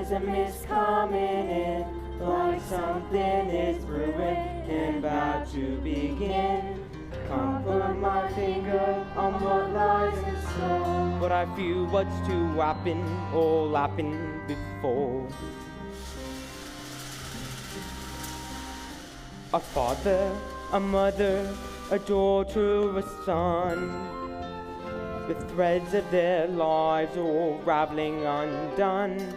There's a mist coming in, like something is brewing and about to begin. Can't put my finger on what lies in store, but I feel what's to happen, all happened before. A father, a mother, a daughter, a son, the threads of their lives all raveling undone.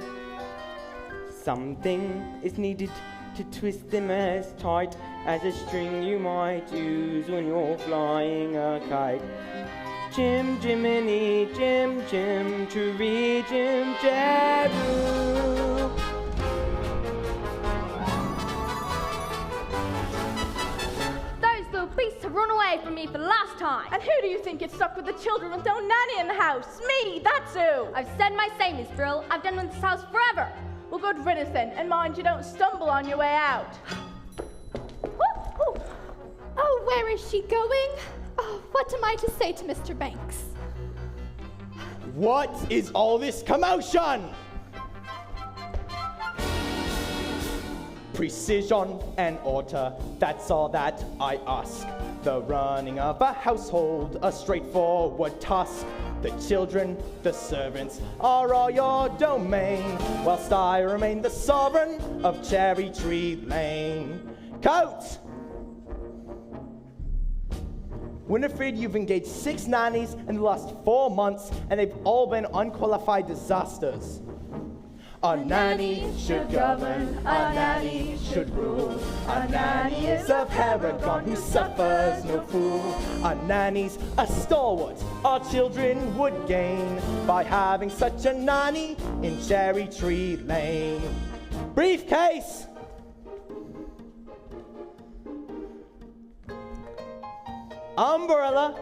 Something is needed to twist them as tight as a string you might use when you're flying a kite. Jim, Jiminy, Jim, Jim, Tree, Jim, Jaroo. Those little beasts have run away from me for the last time. And who do you think gets stuck with the children with no nanny in the house? Me, that's who. I've said my say, Miss Brill. I've done with this house forever. Well, good riddance then, and mind you don't stumble on your way out. Oh, where is she going? Oh, what am I to say to Mr. Banks? What is all this commotion? Precision and order, that's all that I ask. The running of a household, a straightforward task. The children, the servants, are all your domain, whilst I remain the sovereign of Cherry Tree Lane. Coat! Winifred, you've engaged 6 nannies in the last 4 months, and they've all been unqualified disasters. A nanny should govern, a nanny should rule. A nanny is a paragon who suffers no fool. A nanny's a stalwart our children would gain by having such a nanny in Cherry Tree Lane. Briefcase! Umbrella!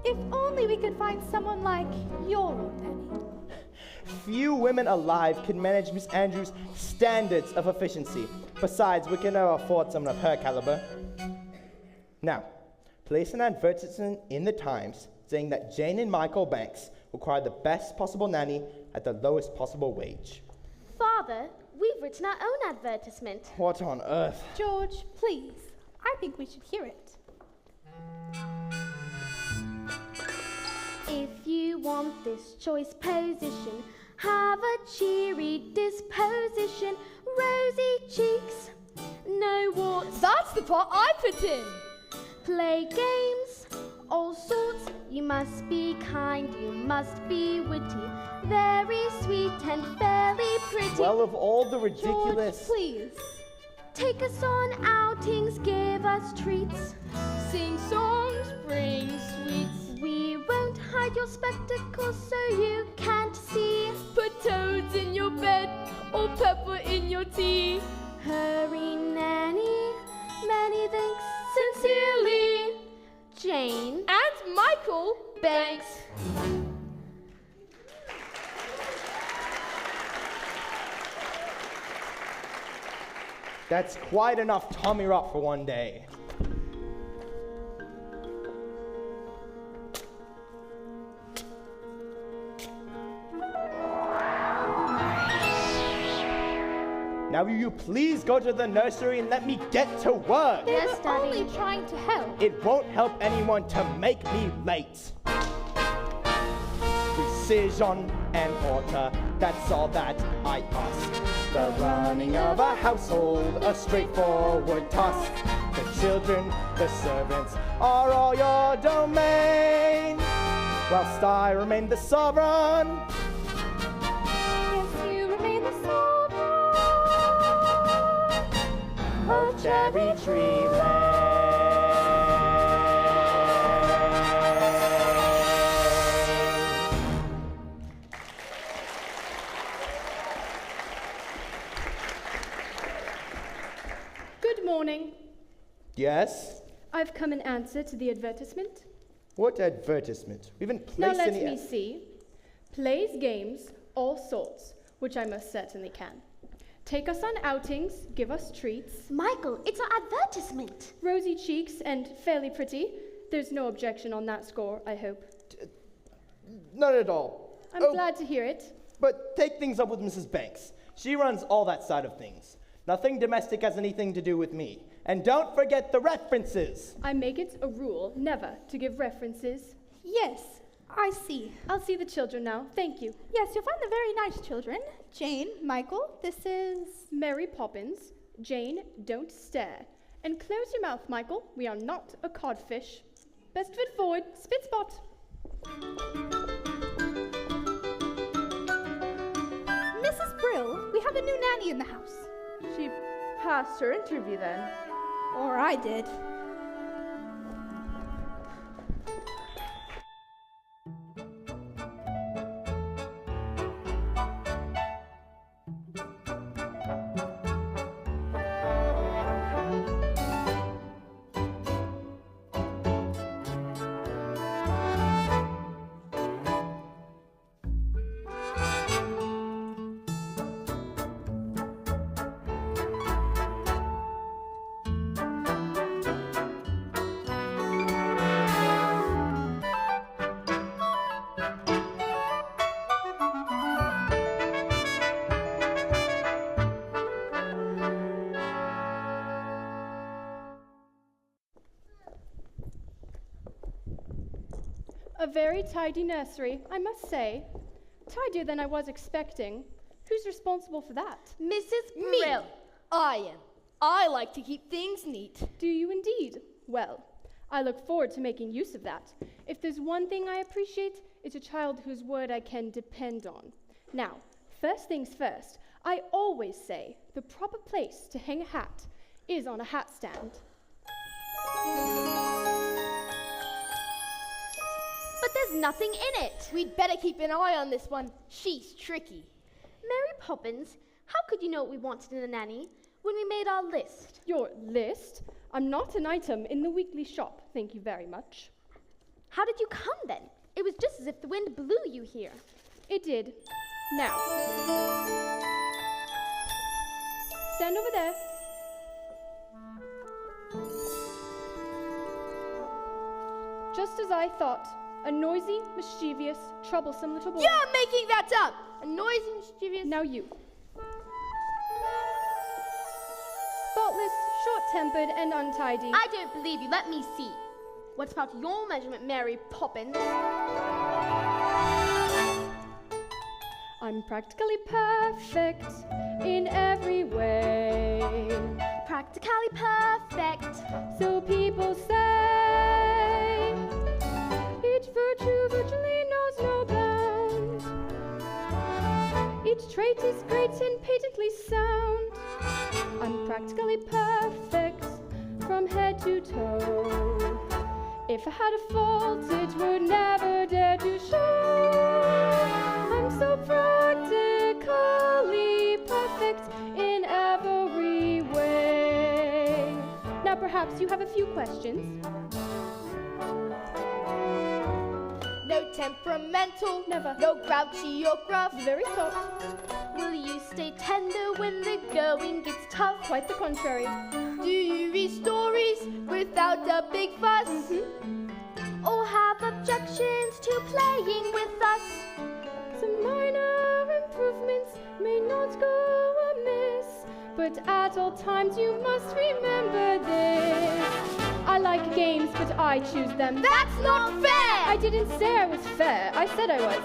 If only we could find someone like your old nanny. Few women alive can manage Miss Andrews' standards of efficiency. Besides, we can never afford someone of her caliber. Now, place an advertisement in the Times saying that Jane and Michael Banks require the best possible nanny at the lowest possible wage. Father, we've written our own advertisement. What on earth? George, please. I think we should hear it. If you want this choice position, have a cheery disposition, rosy cheeks, no warts. That's the part I put in. Play games, all sorts. You must be kind, you must be witty, very sweet and fairly pretty. Well, of all the ridiculous... George, please. Take us on outings, give us treats. Sing songs, bring sweets. We won't hide your spectacles so you can't see. Put toads in your bed or pepper in your tea. Hurry, nanny, many thanks. Sincerely, Jane and Michael Banks. That's quite enough Tommy Rock for one day. Now will you please go to the nursery and let me get to work? They Yes, were Daddy. only trying to help. It won't help anyone to make me late. Precision and order, that's all that I ask. The running of a household, a straightforward task. The children, the servants, are all your domain, whilst I remain the sovereign. Yes, you remain the sovereign Of Cherry Tree Lane. Good morning. Yes? I've come in answer to the advertisement. What advertisement? We haven't Now placed let any... me see. Plays games, all sorts, which I most certainly can. Take us on outings, give us treats. Michael, it's our advertisement. Rosy cheeks and fairly pretty. There's no objection on that score, I hope. Not at all. I'm glad to hear it. But take things up with Mrs. Banks. She runs all that side of things. Nothing domestic has anything to do with me. And don't forget the references. I make it a rule never to give references. Yes, I see. I'll see the children now. Thank you. Yes, you'll find them very nice children. Jane, Michael, this is... Mary Poppins. Jane, don't stare. And close your mouth, Michael. We are not a codfish. Best foot forward. Spit spot. Mrs. Brill, we have a new nanny in the house. She passed her interview then. Or I did. A very tidy nursery, I must say. Tidier than I was expecting. Who's responsible for that? Mrs. Me. Brill. I am. I like to keep things neat. Do you indeed? Well, I look forward to making use of that. If there's one thing I appreciate, it's a child whose word I can depend on. Now, first things first, I always say the proper place to hang a hat is on a hat stand. But there's nothing in it. We'd better keep an eye on this one. She's tricky. Mary Poppins, how could you know what we wanted in a nanny when we made our list? Your list? I'm not an item in the weekly shop, thank you very much. How did you come then? It was just as if the wind blew you here. It did. Now, stand over there. Just as I thought, a noisy, mischievous, troublesome little boy. You're making that up! A noisy, mischievous... Now you. Thoughtless, short-tempered, and untidy. I don't believe you. Let me see. What's about your measurement, Mary Poppins? I'm practically perfect in every way. Practically perfect. So people say, each virtue virtually knows no bound. Each trait is great and patently sound. I'm practically perfect from head to toe. If I had a fault, it would never dare to show. I'm so practically perfect in every way. Now perhaps you have a few questions. No temperamental. Never. No grouchy or gruff. Very thought. Will you stay tender when the going gets tough? Quite the contrary. Do you read stories without a big fuss? Or have objections to playing with us? Some minor improvements may not go amiss, but at all times you must remember this. I like games, but I choose them. That's not fair! I didn't say I was fair. I said I was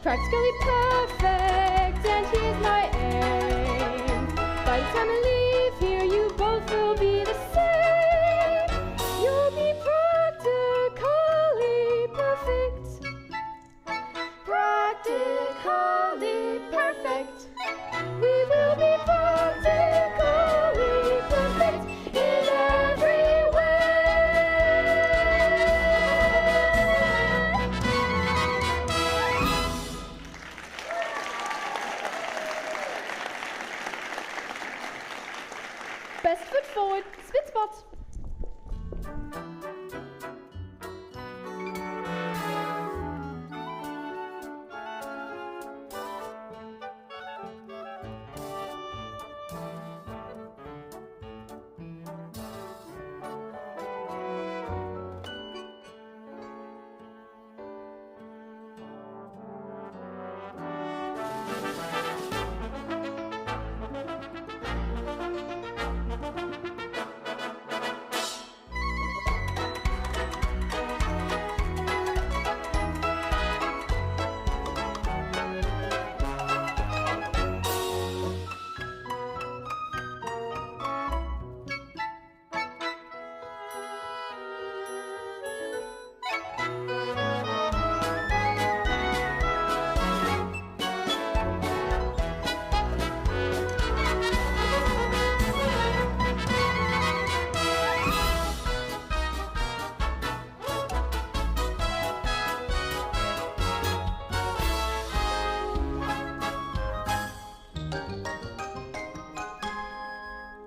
practically perfect, and here's my aim. By the time I leave here, you both will be the same. You'll be practically perfect. Practically perfect. We will be practically perfect in every way. Best foot forward, spit spot.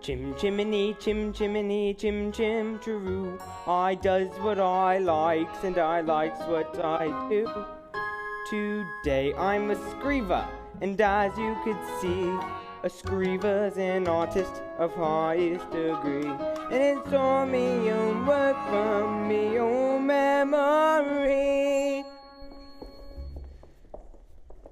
Chim chimney, chim chimney, chim chim chiroo. I does what I likes and I likes what I do. Today I'm a screever, and as you could see, a screever's an artist of highest degree. And it's all me own work from me own memory.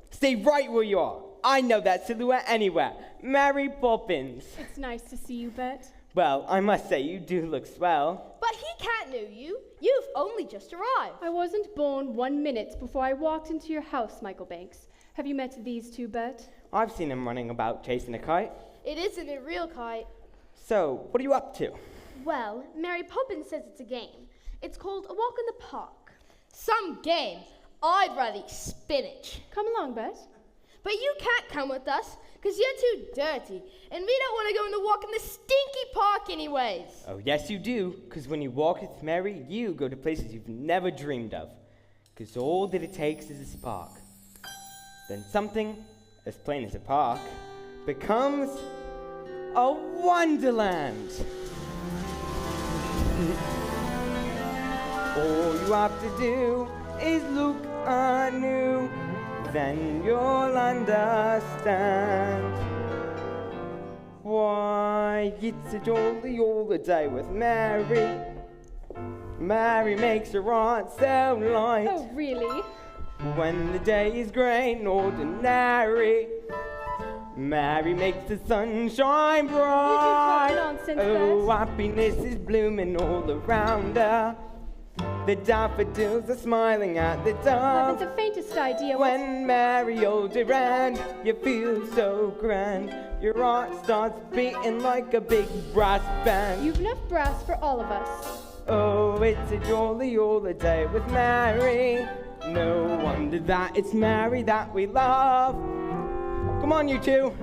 Stay right where you are. I know that silhouette anywhere. Mary Poppins. It's nice to see you, Bet. Well, I must say you do look swell. But he can't know you. You've only just arrived. I wasn't born 1 minute before I walked into your house, Michael Banks. Have you met these two, Bet? I've seen him running about chasing a kite. It isn't a real kite. So, what are you up to? Well, Mary Poppins says it's a game. It's called A Walk in the Park. Some game. I'd rather eat spinach. Come along, Bet. But you can't come with us, because you're too dirty, and we don't want to go on the walk in the stinky park anyways. Oh, yes you do, because when you walk with Mary, you go to places you've never dreamed of. Because all that it takes is a spark. Then something, as plain as a park, becomes a wonderland. All you have to do is look anew, then you'll understand. Why, it's a jolly all the day with Mary. Mary makes her heart so light. Oh, really? When the day is grey and ordinary, Mary makes the sun shine bright. You do talk nonsense, Oh, Bet. happiness is blooming all around her. The daffodils are smiling at the I dove. haven't the faintest idea what... When Mary holds your hand, you feel so grand. Your heart starts beating like a big brass band. You've enough brass for all of us. Oh, it's a jolly all the day with Mary. No wonder that it's Mary that we love. Come on, you two.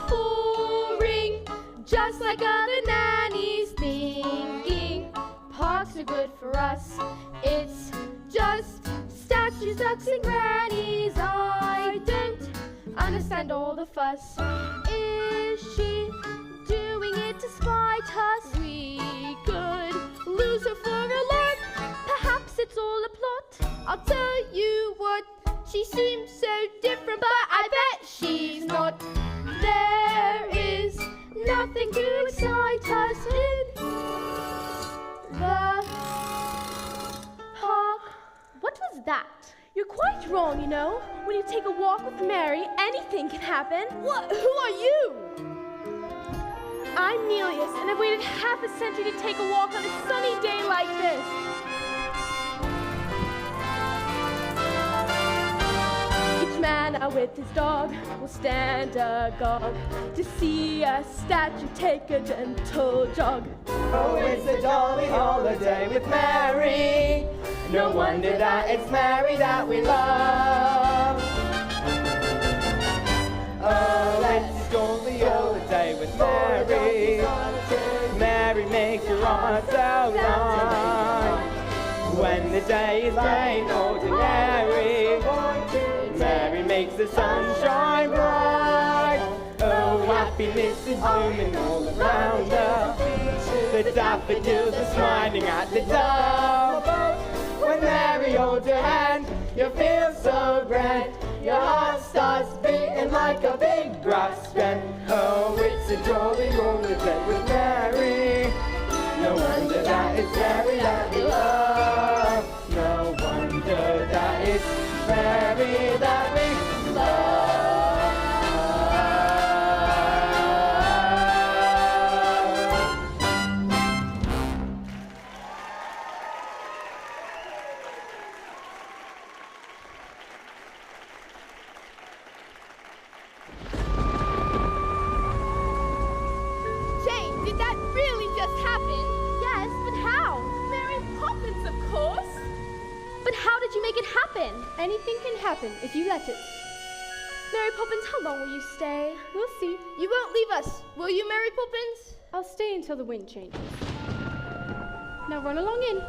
Boring, just like other nannies thinking parks are good for us. It's just statues, ducks, and grannies. I don't understand all the fuss. Is she doing it to spite us? We could lose her for a lark. Perhaps it's all a plot. I'll tell you what, she seems so different, but I bet she's not. There is nothing to excite us in the park. What was that? You're quite wrong, you know. When you take a walk with Mary, anything can happen. What? Who are you? I'm Nelius, and I've waited half a century to take a walk on a sunny day like this. Each man out with his dog will stand agog to see a statue take a gentle jog. Oh, it's a jolly holiday with Mary. No wonder that it's Mary that we love. Oh, it's a jolly holiday with Mary. Mary makes your heart so light. When the day is grey and ordinary, Mary makes the sun shine bright. Oh, happiness is blooming all around her. The daffodils are smiling at the dove. When Mary holds your hand, you feel so grand. Your heart starts beating like a big brass band. Oh, it's a jolly holiday with Mary. No wonder that it's Mary that we love. No wonder that it's Mary that we love. Jane, did that really just happen? Yes, but how? Mary Poppins, of course. But how did you make it happen? Anything can happen if you let it. Mary Poppins, how long will you stay? We'll see. You won't leave us, will you, Mary Poppins? I'll stay until the wind changes. Now run along in.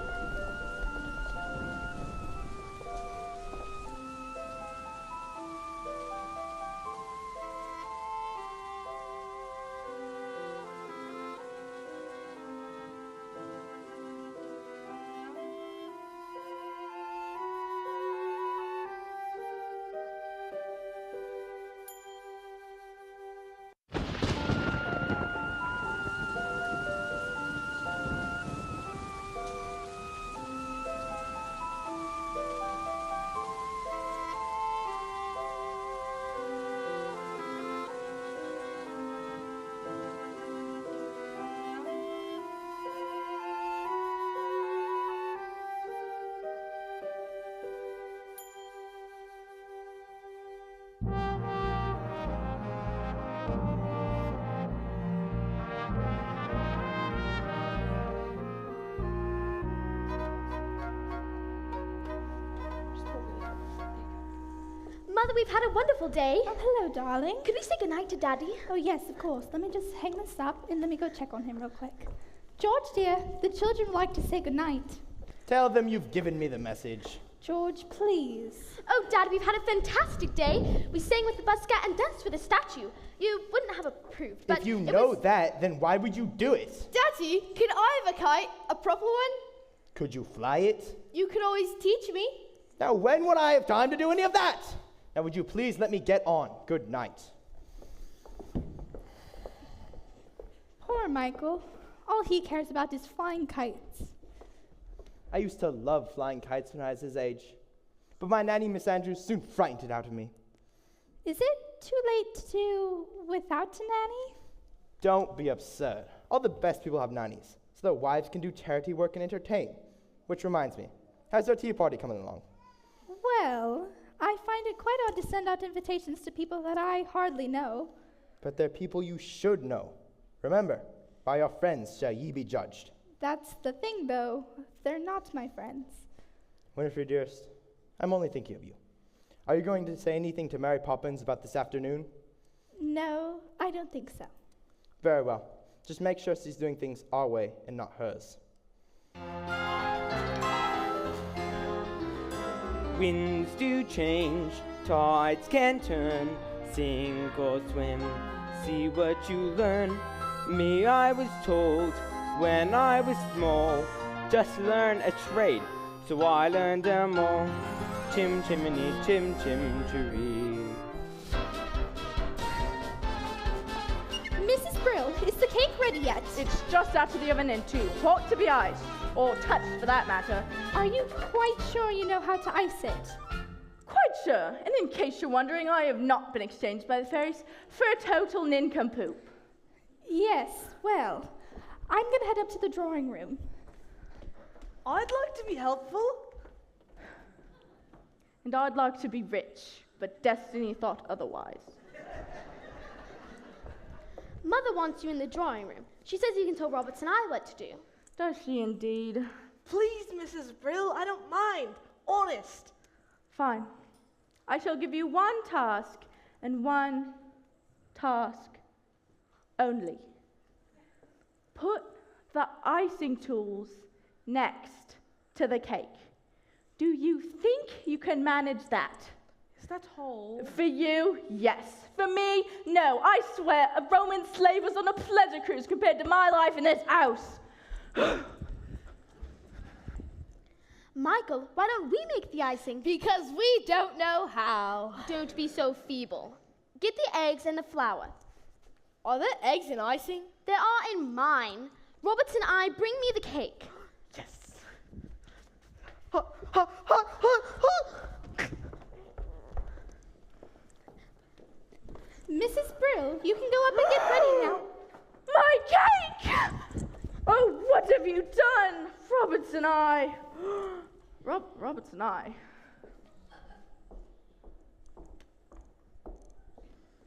Mother, we've had a wonderful day. Oh, hello, darling. Could we say goodnight to Daddy? Oh, yes, of course. Let me just hang this up and let me go check on him real quick. George, dear, the children would like to say goodnight. Tell them you've given me the message. George, please. Oh, Dad, we've had a fantastic day. We sang with the Buscat and danced with the statue. You wouldn't have approved, but If you know that, then why would you do it? Daddy, can I have a kite? A proper one? Could you fly it? You can always teach me. Now, when would I have time to do any of that? Now, would you please let me get on? Good night. Poor Michael. All he cares about is flying kites. I used to love flying kites when I was his age, but my nanny, Miss Andrews, soon frightened it out of me. Is it too late to do without a nanny? Don't be absurd. All the best people have nannies, so their wives can do charity work and entertain. Which reminds me, how's our tea party coming along? Well, I find it quite odd to send out invitations to people that I hardly know. But they're people you should know. Remember, by your friends shall ye be judged. That's the thing, though. They're not my friends. Winifred, dearest, I'm only thinking of you. Are you going to say anything to Mary Poppins about this afternoon? No, I don't think so. Very well. Just make sure she's doing things our way and not hers. Winds do change, tides can turn, sink or swim, see what you learn. Me, I was told when I was small, just learn a trade, so I learned them all. Chim chimney, chim chim chiree. Mrs. Brill, is the cake ready yet? It's just out of the oven in 2, hot to be iced, or touched for that matter. Are you quite sure you know how to ice it? Quite sure, and in case you're wondering, I have not been exchanged by the fairies for a total nincompoop. Yes, well, I'm going to head up to the drawing room. I'd like to be helpful. And I'd like to be rich, but destiny thought otherwise. Mother wants you in the drawing room. She says you can tell Roberts and I what to do. Does she indeed? Please, Mrs. Brill, I don't mind. Honest. Fine. I shall give you one task, and one task only. Put the icing tools next to the cake. Do you think you can manage that? Is that all? For you, yes. For me, no. I swear a Roman slave was on a pleasure cruise compared to my life in this house. Michael, why don't we make the icing? Because we don't know how. Don't be so feeble. Get the eggs and the flour. Are there eggs in icing? There are in mine. Roberts and I, bring me the cake. Yes. Mrs. Brill, you can go up and get ready now. My cake! Oh, what have you done? Roberts and I. Roberts and I.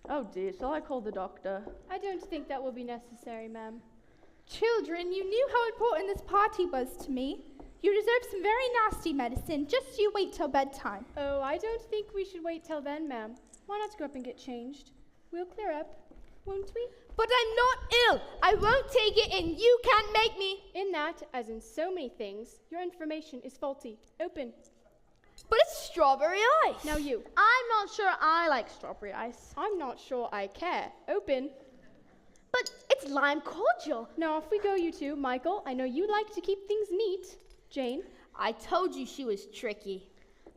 Oh dear, shall I call the doctor? I don't think that will be necessary, ma'am. Children, you knew how important this party was to me. You deserve some very nasty medicine. Just you wait till bedtime. Oh, I don't think we should wait till then, ma'am. Why not go up and get changed? We'll clear up, won't we? But I'm not ill. I won't take it, and you can't make me. In that, as in so many things, your information is faulty. Open. But it's strawberry ice. Now you. I'm not sure I like strawberry ice. I'm not sure I care. Open. But it's lime cordial. Now off we go, you two. Michael, I know you like to keep things neat. Jane. I told you she was tricky.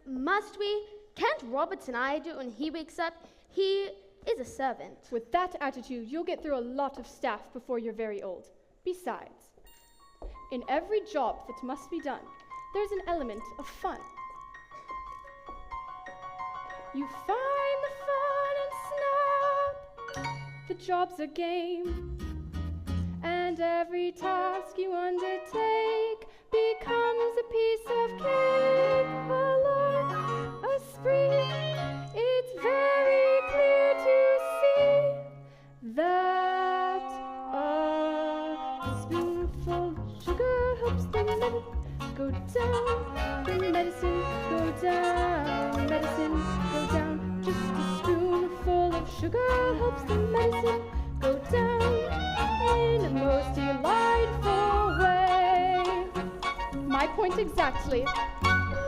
Must we? Can't Roberts and I do it when he wakes up? He is a servant. With that attitude, you'll get through a lot of staff before you're very old. Besides, in every job that must be done, there's an element of fun. You find the fun and snap. The job's a game. And every task you undertake becomes a piece of cake. A lark, a spree. It's very clear to see that a spoonful of sugar helps the medicine go down. The medicine go down. Medicine go down. Just sugar helps the medicine go down in a most delightful way. My point exactly.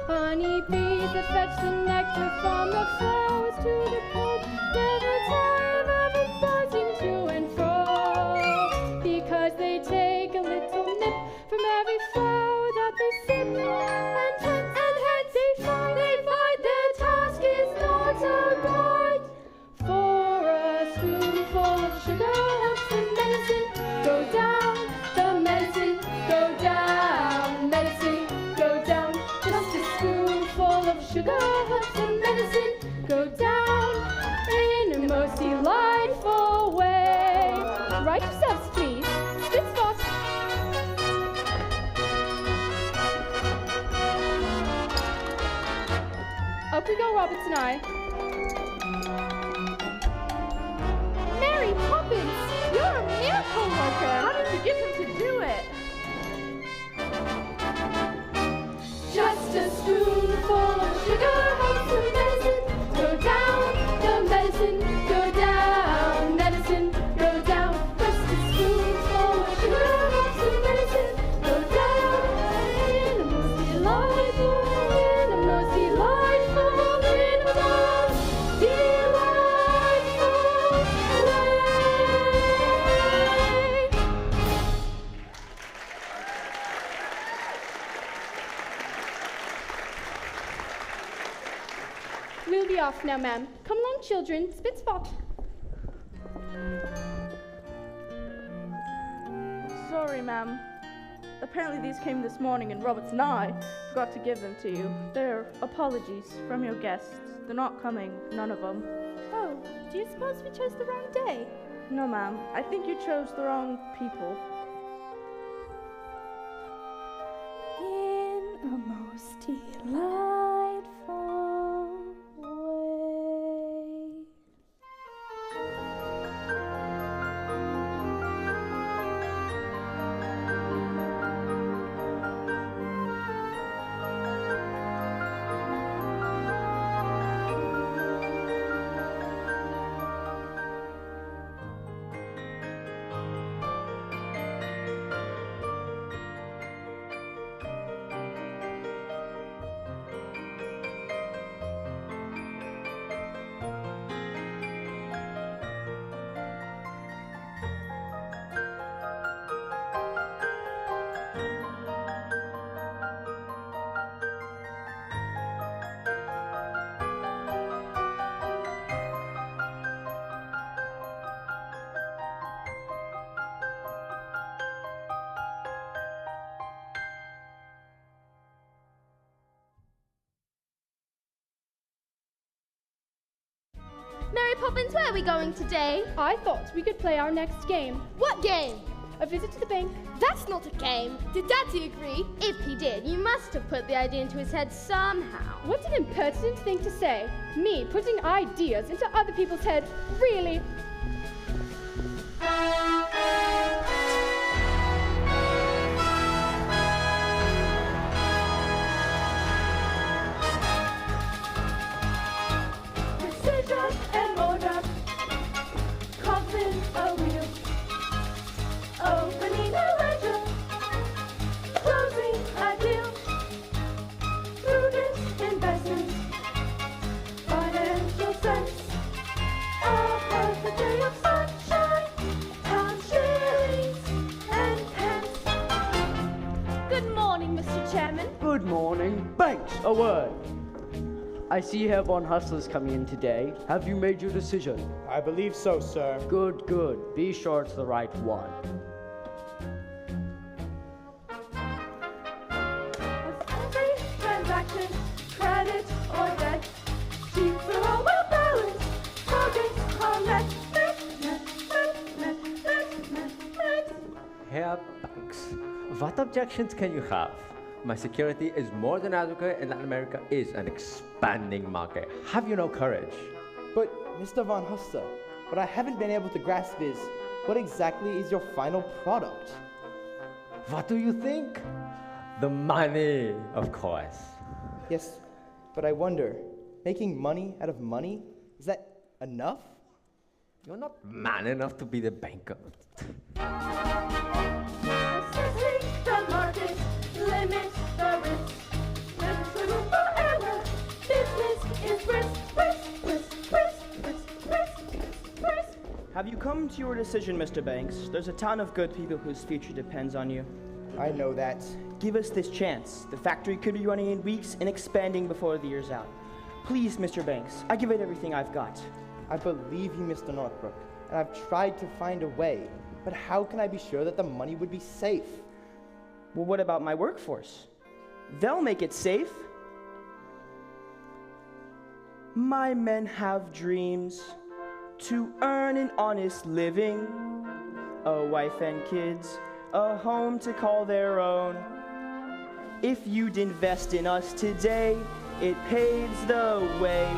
Honey bees that fetch the nectar from the flowers to the comb never tire of buzzing to and fro, because they take a little nip from every flower that they sip, and hence they find their task is not so bright. For a spoonful of sugar helps the medicine go down, the medicine go down, medicine go down. Just a spoonful of sugar helps the medicine go down in a most delightful way. Right yourselves, please. Spit spot. Up we go, Roberts and I. Mary Poppins, you're a miracle worker. How did you get him to do it? Just a spoonful of sugar helps the medicine go down, the medicine go down, medicine go down. Just a spoonful of sugar helps the medicine go down in a most delightful, in a most delightful, in a most delightful way. We'll be off now, ma'am. Come along, children. Spit spot. Sorry, ma'am. Apparently these came this morning and Roberts and I forgot to give them to you. They're apologies from your guests. They're not coming, none of them. Oh, do you suppose we chose the wrong day? No, ma'am. I think you chose the wrong people. In a most delightful way. Mary Poppins, where are we going today? I thought we could play our next game. What game? A visit to the bank. That's not a game. Did Daddy agree? If he did, you must have put the idea into his head somehow. What an impertinent thing to say. Me putting ideas into other people's heads. Really? Precision and order. Coffin a wheel. Opening a ledger. Closing a deal. Prudent investment. Financial sense. A perfect day of sunshine. Pound shillings and pence. Good morning, Mr. Chairman. Good morning. Banks, a word. I see Herr von Hustler's coming in today. Have you made your decision? I believe so, sir. Good, good. Be sure it's the right one. Every transaction, credit or debt, sheets are all well balanced. Targets are met. Herr Banks, what objections can you have? My security is more than adequate and Latin America is an expanding market. Have you no courage? But, Mr. von Hustler, what I haven't been able to grasp is, what exactly is your final product? What do you think? The money, of course. Yes, but I wonder, making money out of money, is that enough? You're not man enough to be the banker. Assessing the market, limit the risk. With room for error, business is risk. Have you come to your decision, Mr. Banks? There's a ton of good people whose future depends on you. I know that. Give us this chance. The factory could be running in weeks and expanding before the year's out. Please, Mr. Banks, I give it everything I've got. I believe you, Mr. Northbrook, and I've tried to find a way. But how can I be sure that the money would be safe? Well, what about my workforce? They'll make it safe. My men have dreams to earn an honest living, a wife and kids, a home to call their own. If you'd invest in us today, it paves the way.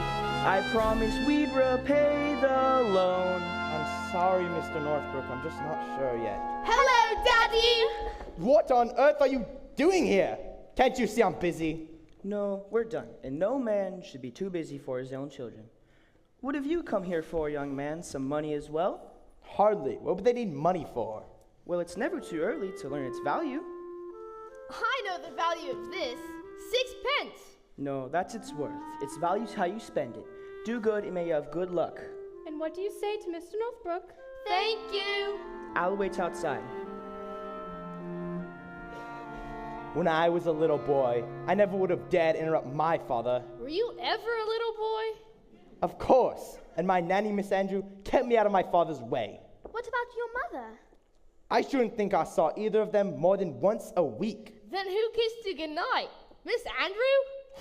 I promise we'd repay the loan. I'm sorry, Mr. Northbrook, I'm just not sure yet. Hello, Daddy! What on earth are you doing here? Can't you see I'm busy? No, we're done, and no man should be too busy for his own children. What have you come here for, young man? Some money as well? Hardly. What would they need money for? Well, it's never too early to learn its value. I know the value of this. 6 pence. No, that's its worth. Its value's how you spend it. Do good, and may you have good luck. And what do you say to Mr. Northbrook? Thank you. I'll wait outside. When I was a little boy, I never would have dared interrupt my father. Were you ever a little boy? Of course. And my nanny, Miss Andrew, kept me out of my father's way. What about your mother? I shouldn't think I saw either of them more than once a week. Then who kissed you goodnight? Miss Andrew?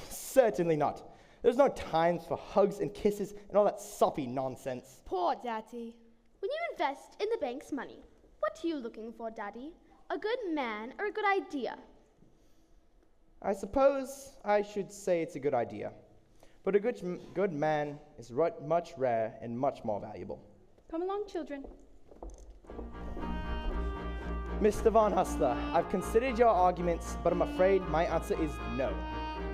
Certainly not. There's no times for hugs and kisses and all that soppy nonsense. Poor Daddy. When you invest in the bank's money, what are you looking for, Daddy? A good man or a good idea? I suppose I should say it's a good idea. But a good man is much rare and much more valuable. Come along, children. Mr. Von Hustler, I've considered your arguments, but I'm afraid my answer is no.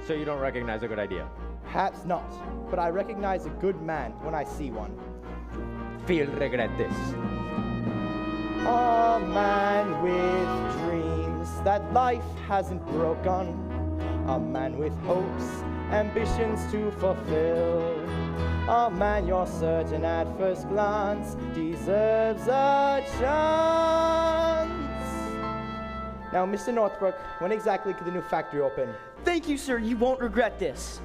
So you don't recognize a good idea? Perhaps not, but I recognize a good man when I see one. Feel regret this. A man with dreams that life hasn't broken. A man with hopes, ambitions to fulfill. A man you're certain at first glance deserves a chance. Now, Mr. Northbrook, when exactly could the new factory open? Thank you, sir. You won't regret this.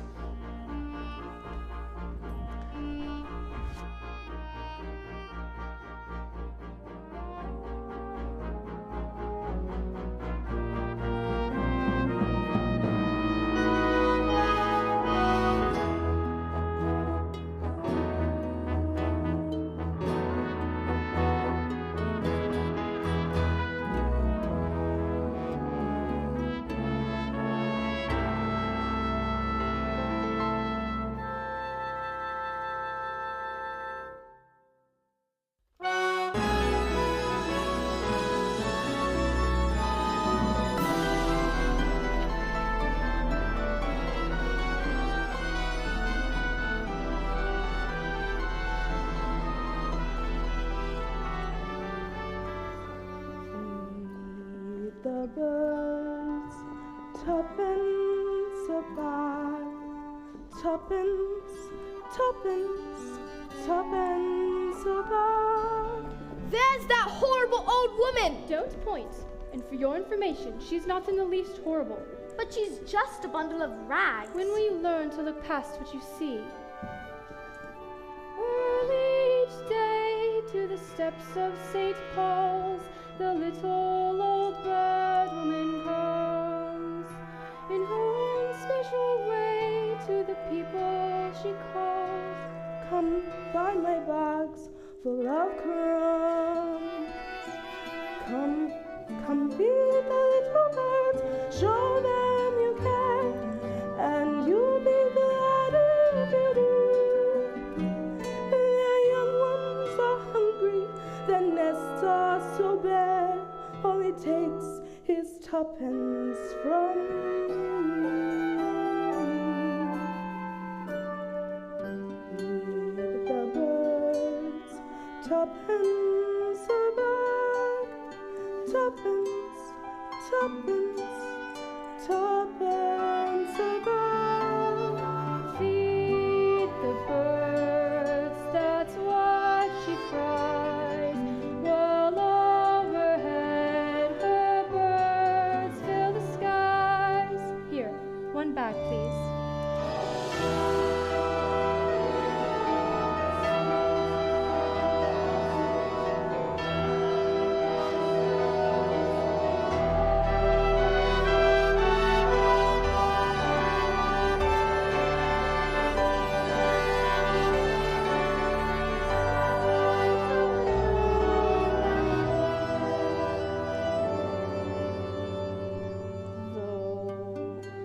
The birds, tuppence a bag, tuppence, tuppence, tuppence a bag. There's that horrible old woman! Don't point. And for your information, she's not in the least horrible. But she's just a bundle of rags. When will you learn to look past what you see? Early each day to the steps of St. Paul's, the little old bird woman comes. In her own special way to the people she calls. Come buy my bags full of crumbs. Come feed the little birds, show them you care, and you'll be glad if you do. Their young ones are hungry, their nests are so bare, all it takes is tuppence from me. Feed the birds, Tuppence a bag, tuppence, tuppence, tuppence a bag. Feed the birds, that's what she cries. While overhead her birds fill the skies. Here, one bag, please.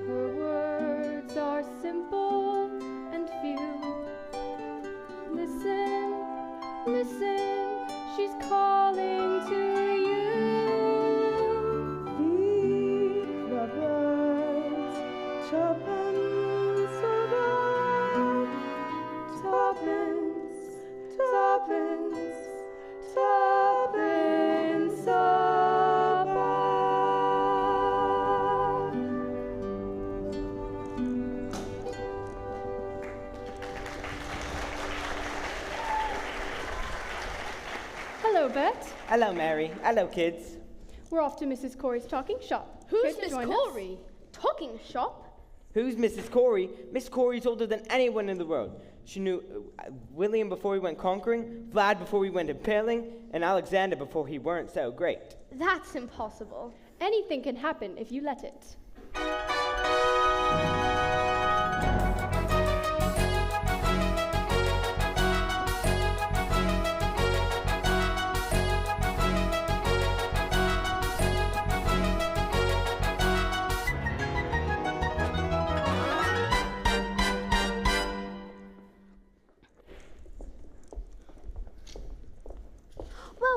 Her words are simple and few. Listen, listen, she's calling to you. Feed the birds, tuppence a bag, tuppence, tuppence, tuppence a bag. Hello, Bert. Hello, Mary. Hello, kids. We're off to Mrs. Corey's talking shop. Who's Care to Miss join us? Corey? Talking shop? Who's Mrs. Corey? Miss Corey's older than anyone in the world. She knew William before he went conquering, Vlad before he went impaling, and Alexander before he weren't so great. That's impossible. Anything can happen if you let it.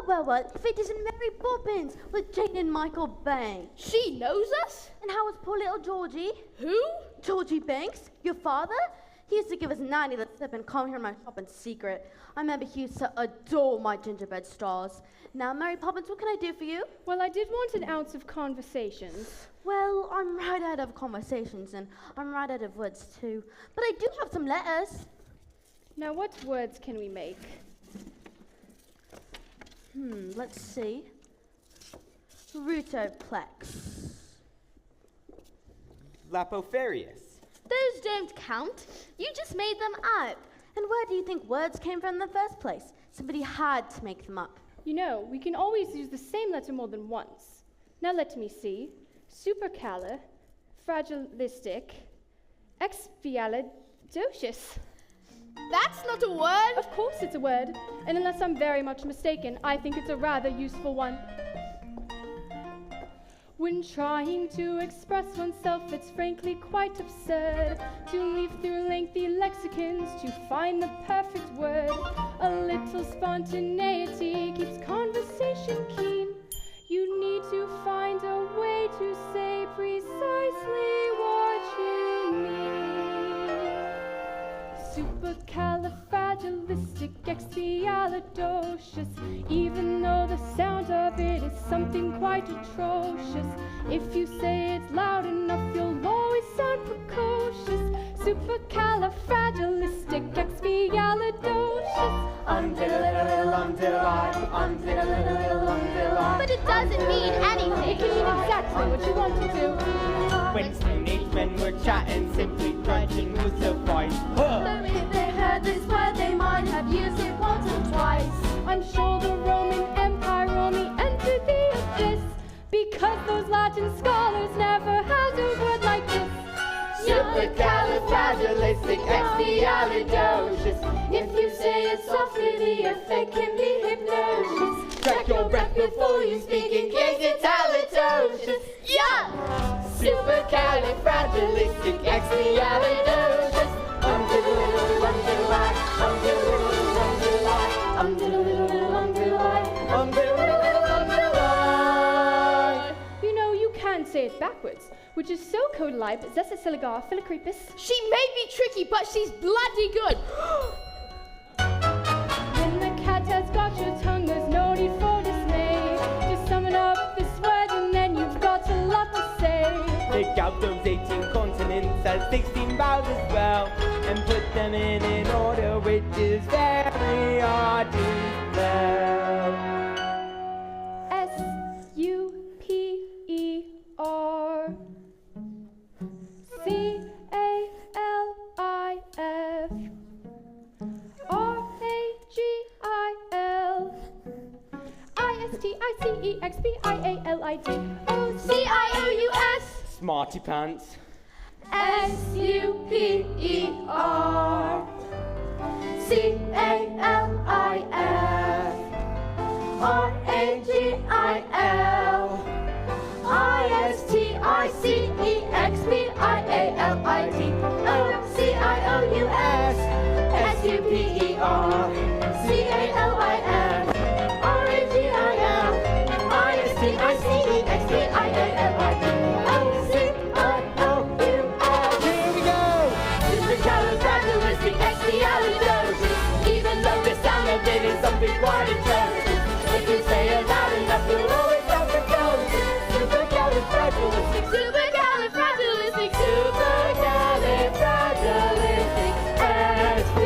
Well, if it isn't Mary Poppins with Jane and Michael Banks. She knows us? And how was poor little Georgie? Who? Georgie Banks, your father? He used to give us 90 the slip and come here in my shop in secret. I remember he used to adore my gingerbread straws. Now, Mary Poppins, what can I do for you? Well, I did want an ounce of conversations. Well, I'm right out of conversations and I'm right out of words too. But I do have some letters. Now, what words can we make? Let's see. Rutoplex. Lapofarius. Those don't count. You just made them up. And where do you think words came from in the first place? Somebody had to make them up. You know, we can always use the same letter more than once. Now let me see. Supercalifragilistic, expialidocious. That's not a word. Of course it's a word, and unless I'm very much mistaken, I think it's a rather useful one. When trying to express oneself, it's frankly quite absurd to leaf through lengthy lexicons to find the perfect word. A little spontaneity keeps conversation keen. You need to find a way to say precisely what you mean. Supercalifragilisticexpialidocious, even though the sound of it is something quite atrocious. If you say it's loud enough, you'll always sound precocious. Supercalifragilisticexpialidocious. But it doesn't mean anything. It can mean exactly what you want it to. When teenage men were chatting, simply trudging with surprise. So if they heard this word, they might have used it once or twice. I'm sure the Roman Empire only entered the abyss because those Latin scholars never had a word like this. Supercalifragilisticexpialidocious. If you say it softly, the effect can be hypnosis. Check your breath before you speak in case it's halitosis. Yeah! Supercalifragilisticexpialidocious. Diddle-diddle, diddle-I, diddle-diddle, diddle-I, diddle-diddle, diddle-I. You know, you can say it backwards, which is so codalite, zesiciligar filicrepus. She may be tricky, but she's bloody good. When the cat has got you those 18 continents as 16 vowels as well, and put them in an order which is very hard to spell. S-U-P-E-R C-A-L-I-F R-A-G-I-L I-S-T-I-C-E-X-P-I-A-L-I-D O-C-I-O-U-S Smarty pants. S-U-P-E-R C-A-L-I-F R-A-G-I-L I-S-T-I-C-E-X-P-I-A-L-I-D O-C-I-O-U-S S-U-P-E-R C-A-L-I-F R-A-G-I-L I-S-T-I-C-E-X-P-I-A-L-I-D O-C-I-O-U-S. Here we go! Supercalifragilisticexpialidocious. Even though the sound of it is something quite atrocious, if you say it loud enough, you'll always have to go. Supercalifragilistic, supercalifragilistic, supercalifragilistic, supercalifragilistic.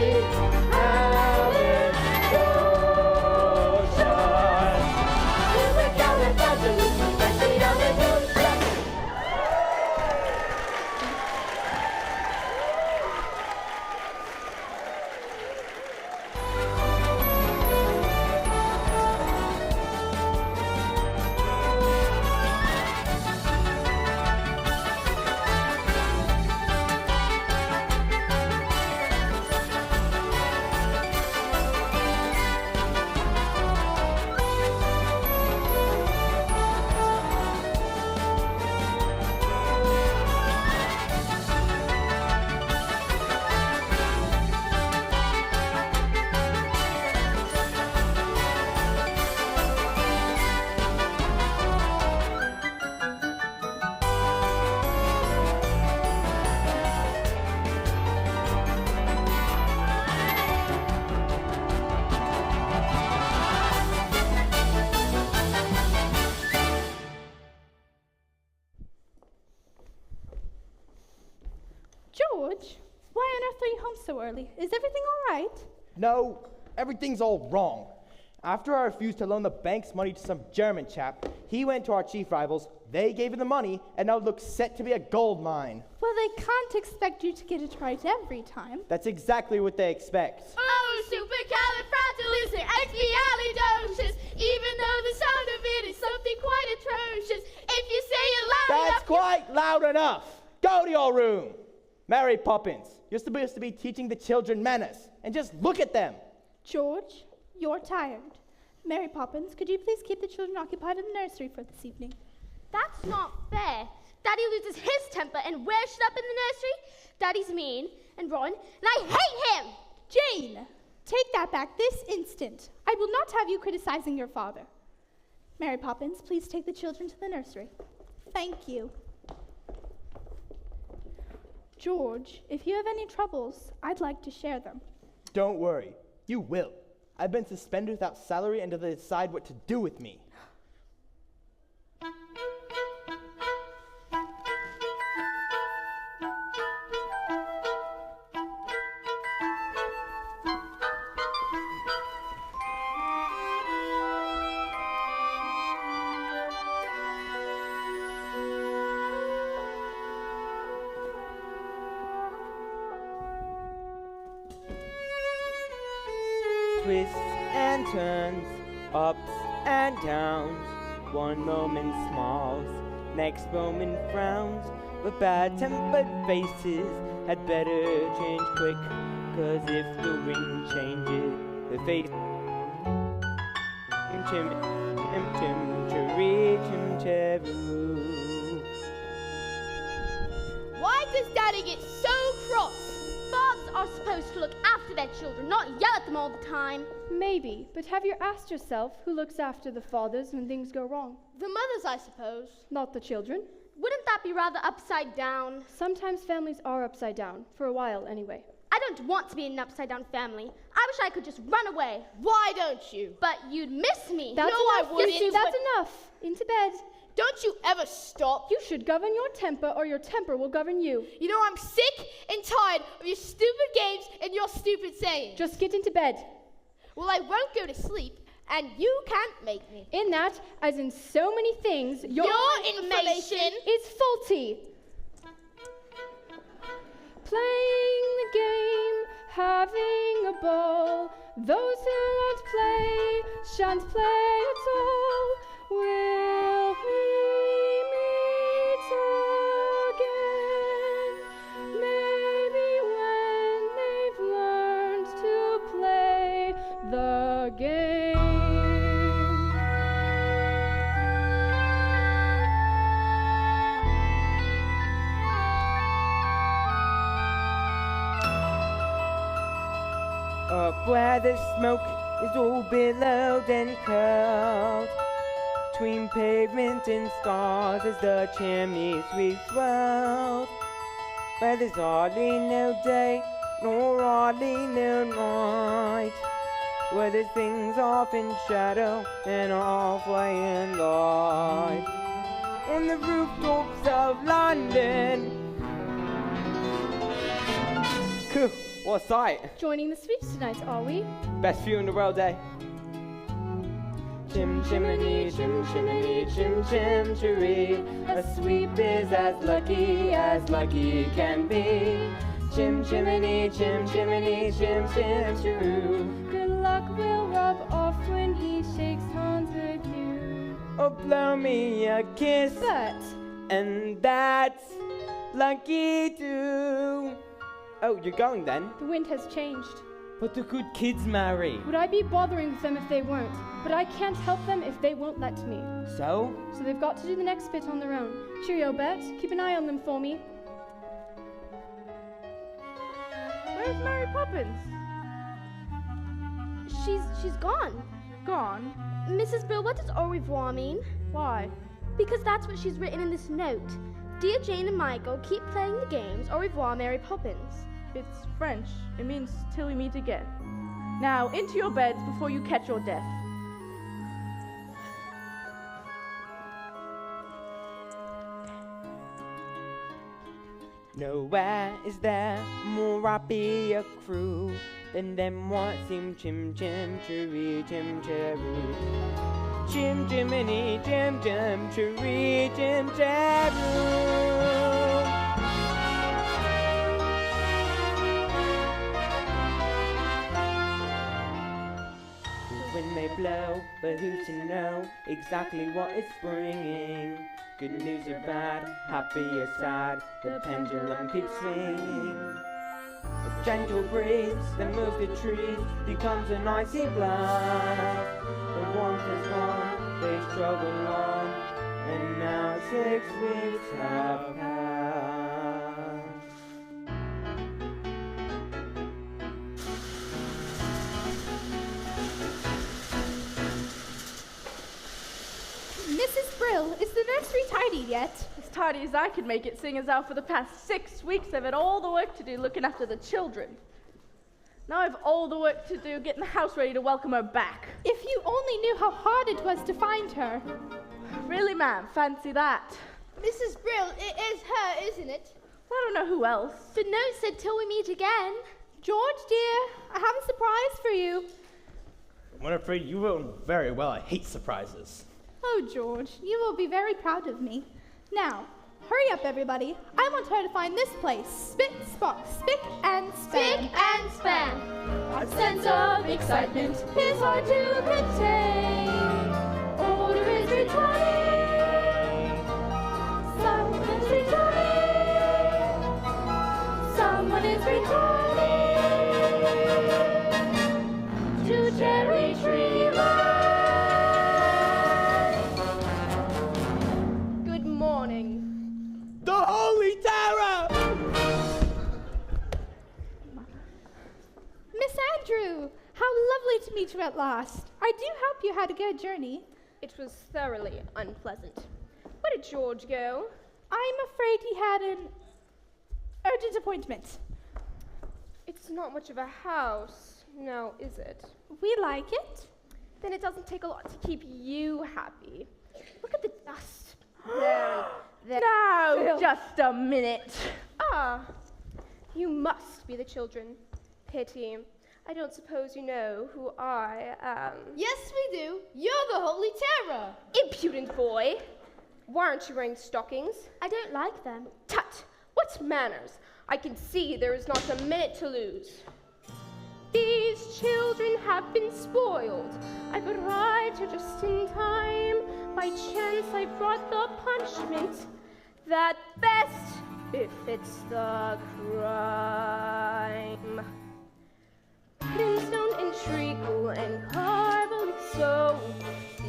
George, why on earth are you home so early? Is everything all right? No, everything's all wrong. After I refused to loan the bank's money to some German chap, he went to our chief rivals, they gave him the money, and now it looks set to be a gold mine. Well, they can't expect you to get it right every time. That's exactly what they expect. Oh, supercalifragilisticexpialidocious. Even though the sound of it is something quite atrocious, if you say it loud That's enough, quite loud enough. Go to your room. Mary Poppins, you're supposed to be teaching the children manners, and just look at them. George, you're tired. Mary Poppins, could you please keep the children occupied in the nursery for this evening? That's not fair. Daddy loses his temper and wears shit up in the nursery. Daddy's mean and Ron, and I hate him! Jane, take that back this instant. I will not have you criticizing your father. Mary Poppins, please take the children to the nursery. Thank you. George, if you have any troubles, I'd like to share them. Don't worry, you will. I've been suspended without salary until they decide what to do with me. Twists and turns, ups and downs. One moment smiles, next moment frowns. But bad-tempered faces had better change quick, 'cause if the wind changes, the face Why does Daddy get so cross? Fathers are supposed to look after their children, not yell at them all the time. Maybe, but have you asked yourself who looks after the fathers when things go wrong? The mothers, I suppose. Not the children. Wouldn't that be rather upside down? Sometimes families are upside down, for a while anyway. I don't want to be in an upside-down family. I wish I could just run away. why don't you? But you'd miss me. That's No, I enough, wouldn't. Lucy, that's enough. Into bed. don't you ever stop. You should govern your temper, or your temper will govern you. You know, I'm sick and tired of your stupid games and your stupid sayings. Just get into bed. Well, I won't go to sleep, and you can't make me. In that, as in so many things, your information is faulty. Playing the game, having a ball. Those who won't play, shan't play at all. Will we meet again? Maybe when they've learned to play the game. Up where the smoke is all billowed and curled, between pavement and stars as the chimney sweeps swirled, where there's hardly no day nor hardly no night, where there's things off in shadow and halfway in light. On the rooftops of London. Cool. What a sight. Joining the sweeps tonight, are we? Best view in the world, eh? Chim chimney, chim chimney, chim chim chiree. A sweep is as lucky can be. Chim chimney, chim chimney, chim chim chiroo. Good luck will rub off when he shakes hands with you. Oh, blow me a kiss. But and that's lucky too. Oh, you're going then? The wind has changed. But the good kids marry. Would I be bothering with them if they weren't? But I can't help them if they won't let me. So? So they've got to do the next bit on their own. Cheerio, Bet. Keep an eye on them for me. Where's Mary Poppins? She's gone. Gone? Mrs. Brill, what does au revoir mean? Why? Because that's what she's written in this note. Dear Jane and Michael, keep playing the games. Au revoir, Mary Poppins. It's French. It means till we meet again. Now, into your beds before you catch your death. Nowhere is there more happy a crew than them what seem chim chim chiree chim chiroo. Chim chimney chim chim chiree chim chiroo. The wind may blow, but who's to know exactly what it's bringing? Good news or bad, happy or sad, the pendulum keeps swinging. A gentle breeze that moves the trees becomes an icy blast. The warmth is gone, they struggle on, and now 6 weeks have passed. Mrs. Brill, is the nursery tidy yet? As tidy as I could make it, seeing as how for the past 6 weeks I've had all the work to do looking after the children. Now I've all the work to do getting the house ready to welcome her back. If you only knew how hard it was to find her. Really, ma'am? Fancy that? Mrs. Brill, it is her, isn't it? Well, I don't know who else. The note said till we meet again. George, dear, I have a surprise for you. I'm afraid you won't very well. I hate surprises. Oh, George, you will be very proud of me. Now, hurry up, everybody. I want her to find this place. Spit, spot, spick, and span. Spick and span. Our sense of excitement is hard to contain. Order is returning. Someone is returning. Someone is returning. To Cherry Tree Lane. Good morning. The Holy Terror! Miss Andrew, how lovely to meet you at last. I do hope you had a good journey. It was thoroughly unpleasant. Where did George go? I'm afraid he had an urgent appointment. It's not much of a house, now is it? We like it. Then it doesn't take a lot to keep you happy. Look at the dust. Now, just a minute. Ah, you must be the children. Pity. I don't suppose you know who I am. Yes, we do. You're the Holy Terror. Impudent boy. Why aren't you wearing stockings? I don't like them. Tut! What manners? I can see there is not a minute to lose. These children have been spoiled. I've arrived here just in time. By chance I brought the punishment that best befits the crime. Brimstone and treacle and carbolic soap,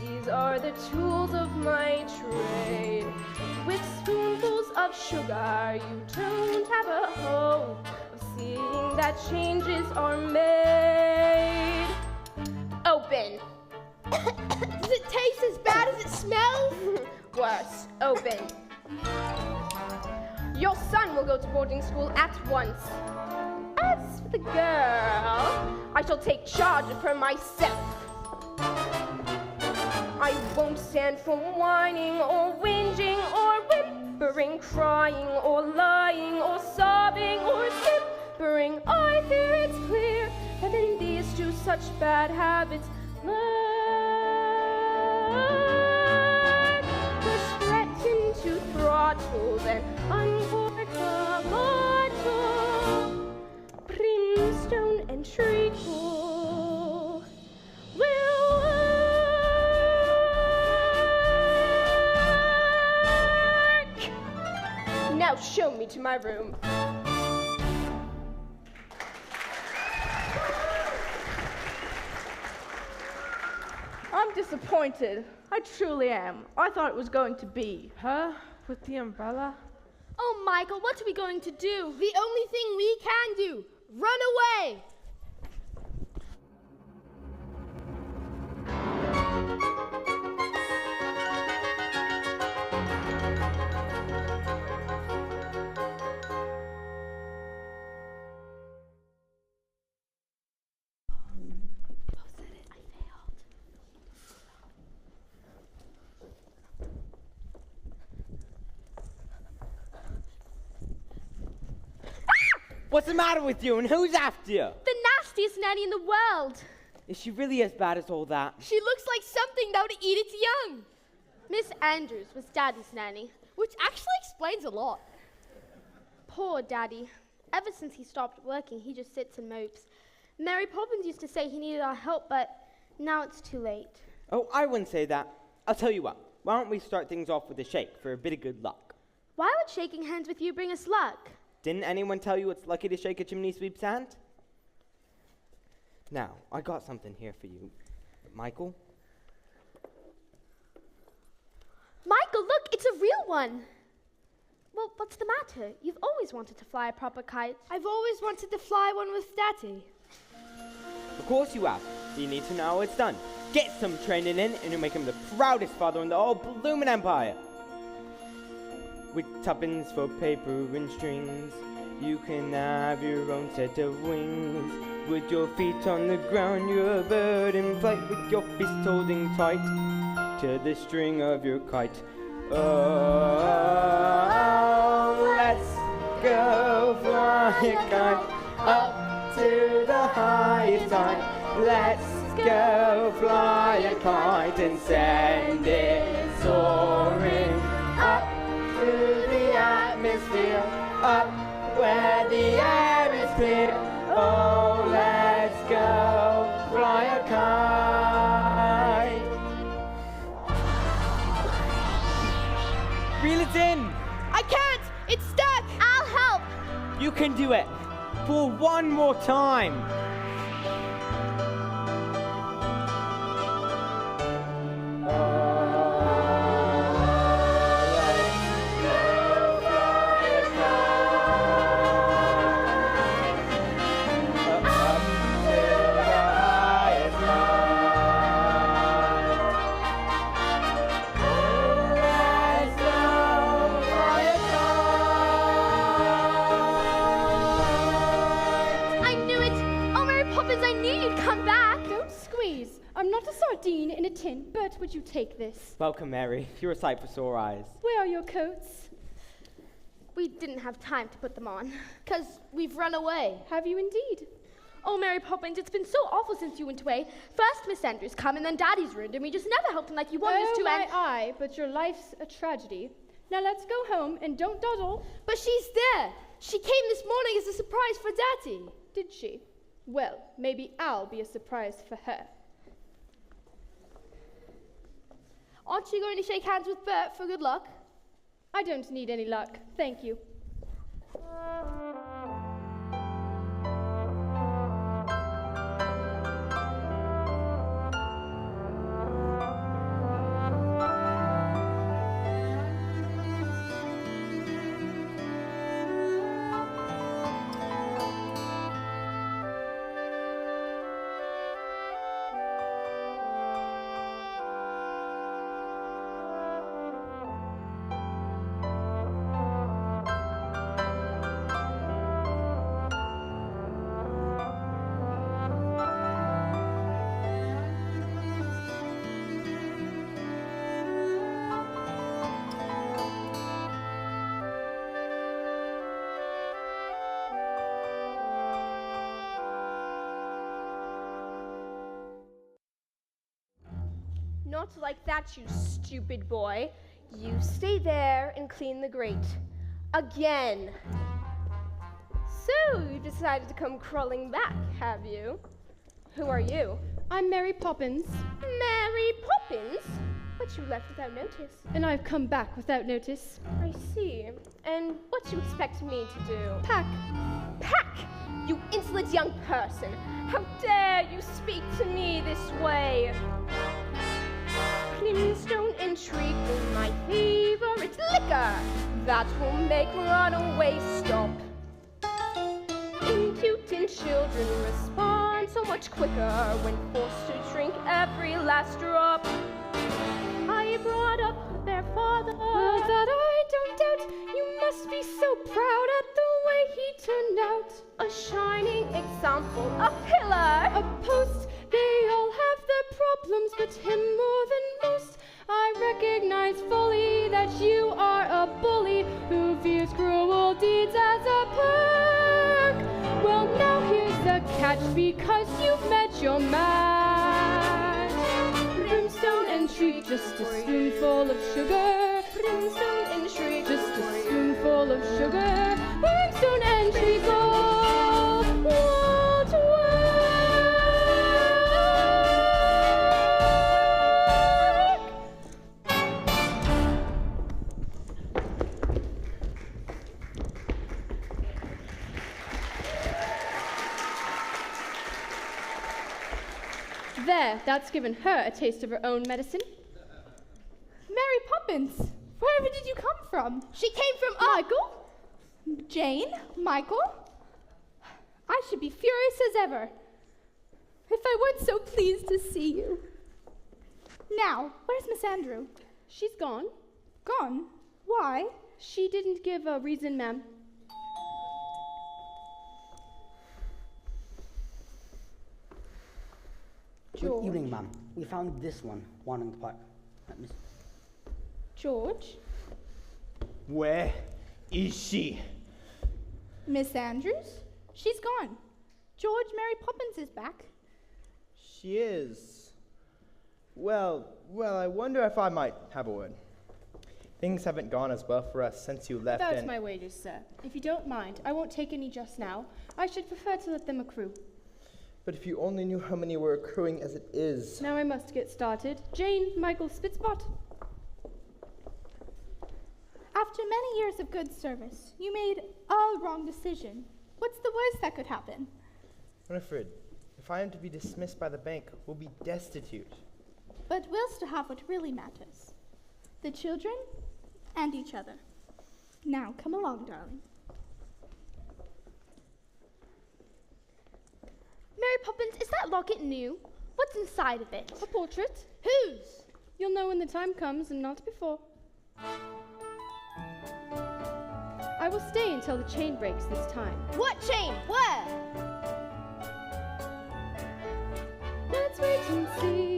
these are the tools of my trade. With spoonfuls of sugar, you don't have a hope of seeing that changes are made. Open. Does it taste as bad as it smells? Worse. Open. Your son will go to boarding school at once. As for the girl, I shall take charge of her myself. I won't stand for whining or whinging or whimpering, crying or lying or sobbing or simpering. I fear it's clear that in these two such bad habits lurk. Push threaten to throttle, then uncork the bottle. Brimstone and treacle will work. Now show me to my room. I'm disappointed. I truly am. I thought it was going to be. Her with the umbrella? Oh, Michael, what are we going to do? The only thing we can do. Run away. What's the matter with you and who's after you? The nastiest nanny in the world. Is she really as bad as all that? She looks like something that would eat its young. Miss Andrews was Daddy's nanny, which actually explains a lot. Poor Daddy. Ever since he stopped working, he just sits and mopes. Mary Poppins used to say he needed our help, but now it's too late. Oh, I wouldn't say that. I'll tell you what. Why don't we start things off with a shake for a bit of good luck? Why would shaking hands with you bring us luck? Didn't anyone tell you it's lucky to shake a chimney sweep's hand? Now, I got something here for you. Michael? Michael, look, it's a real one. Well, what's the matter? You've always wanted to fly a proper kite. I've always wanted to fly one with Daddy. Of course you have. You need to know how it's done. Get some training in, and you'll make him the proudest father in the whole bloomin' empire. With tuppence for paper and strings, you can have your own set of wings. With your feet on the ground, you're a bird in flight, with your fist holding tight to the string of your kite. Oh, let's go fly a kite up to the highest height. Let's go fly a kite and send it soaring up to the atmosphere, up where the air is clear. Oh, let's go fly a kite. Reel it in. I can't! It's stuck! I'll help! You can do it. For one more time. I'm not a sardine in a tin, but would you take this? Welcome, Mary. You're a sight for sore eyes. Where are your coats? We didn't have time to put them on, 'cause we've run away. Have you indeed? Oh, Mary Poppins, it's been so awful since you went away. First Miss Andrews come, and then Daddy's ruined, and we just never helped him like you wanted us to, and... Aye, but your life's a tragedy. Now let's go home and don't dawdle. But she's there. She came this morning as a surprise for Daddy. Did she? Well, maybe I'll be a surprise for her. Aren't you going to shake hands with Bert for good luck? I don't need any luck, thank you. Not like that, you stupid boy. You stay there and clean the grate. Again. So, you decided to come crawling back, have you? Who are you? I'm Mary Poppins. Mary Poppins? But you left without notice. And I've come back without notice. I see. And what do you expect me to do? Pack. Pack! You insolent young person! How dare you speak to me this way? Brimstone and shriek is my favorite liquor. That will make runaway stop. Impudent children respond so much quicker when forced to drink every last drop. I brought up their father. Well, that I don't doubt. You must be so proud at the way he turned out. A shining example, a pillar, a post. They all have their problems, but him more than most. I recognize fully that you are a bully who views cruel deeds as a perk. Well, now here's the catch, because you've met your match. Brimstone and shriek, just a spoonful of sugar. Brimstone and shriek, just a spoonful of sugar. Brimstone and shriek, all won't work. There, that's given her a taste of her own medicine. Mary Poppins, wherever did you come from? She came from Michael? Jane? Michael? I should be furious as ever if I weren't so pleased to see you. Now, where's Miss Andrew? She's gone. Gone? Why? She didn't give a reason, ma'am. Good evening, ma'am. We found this one wandering the park. Miss George? Where is she? Miss Andrews? She's gone. George, Mary Poppins is back. She is. Well, I wonder if I might have a word. Things haven't gone as well for us since you left. About my wages, sir. If you don't mind, I won't take any just now. I should prefer to let them accrue. But if you only knew how many were accruing as it is. Now I must get started. Jane, Michael, Spitzbot. After many years of good service, you made a wrong decision. What's the worst that could happen? Winifred, if I am to be dismissed by the bank, we'll be destitute. But we'll still have what really matters. The children and each other. Now, come along, darling. Mary Poppins, is that locket new? What's inside of it? A portrait. Whose? You'll know when the time comes and not before. I will stay until the chain breaks this time. What chain? Where? Let's wait and see.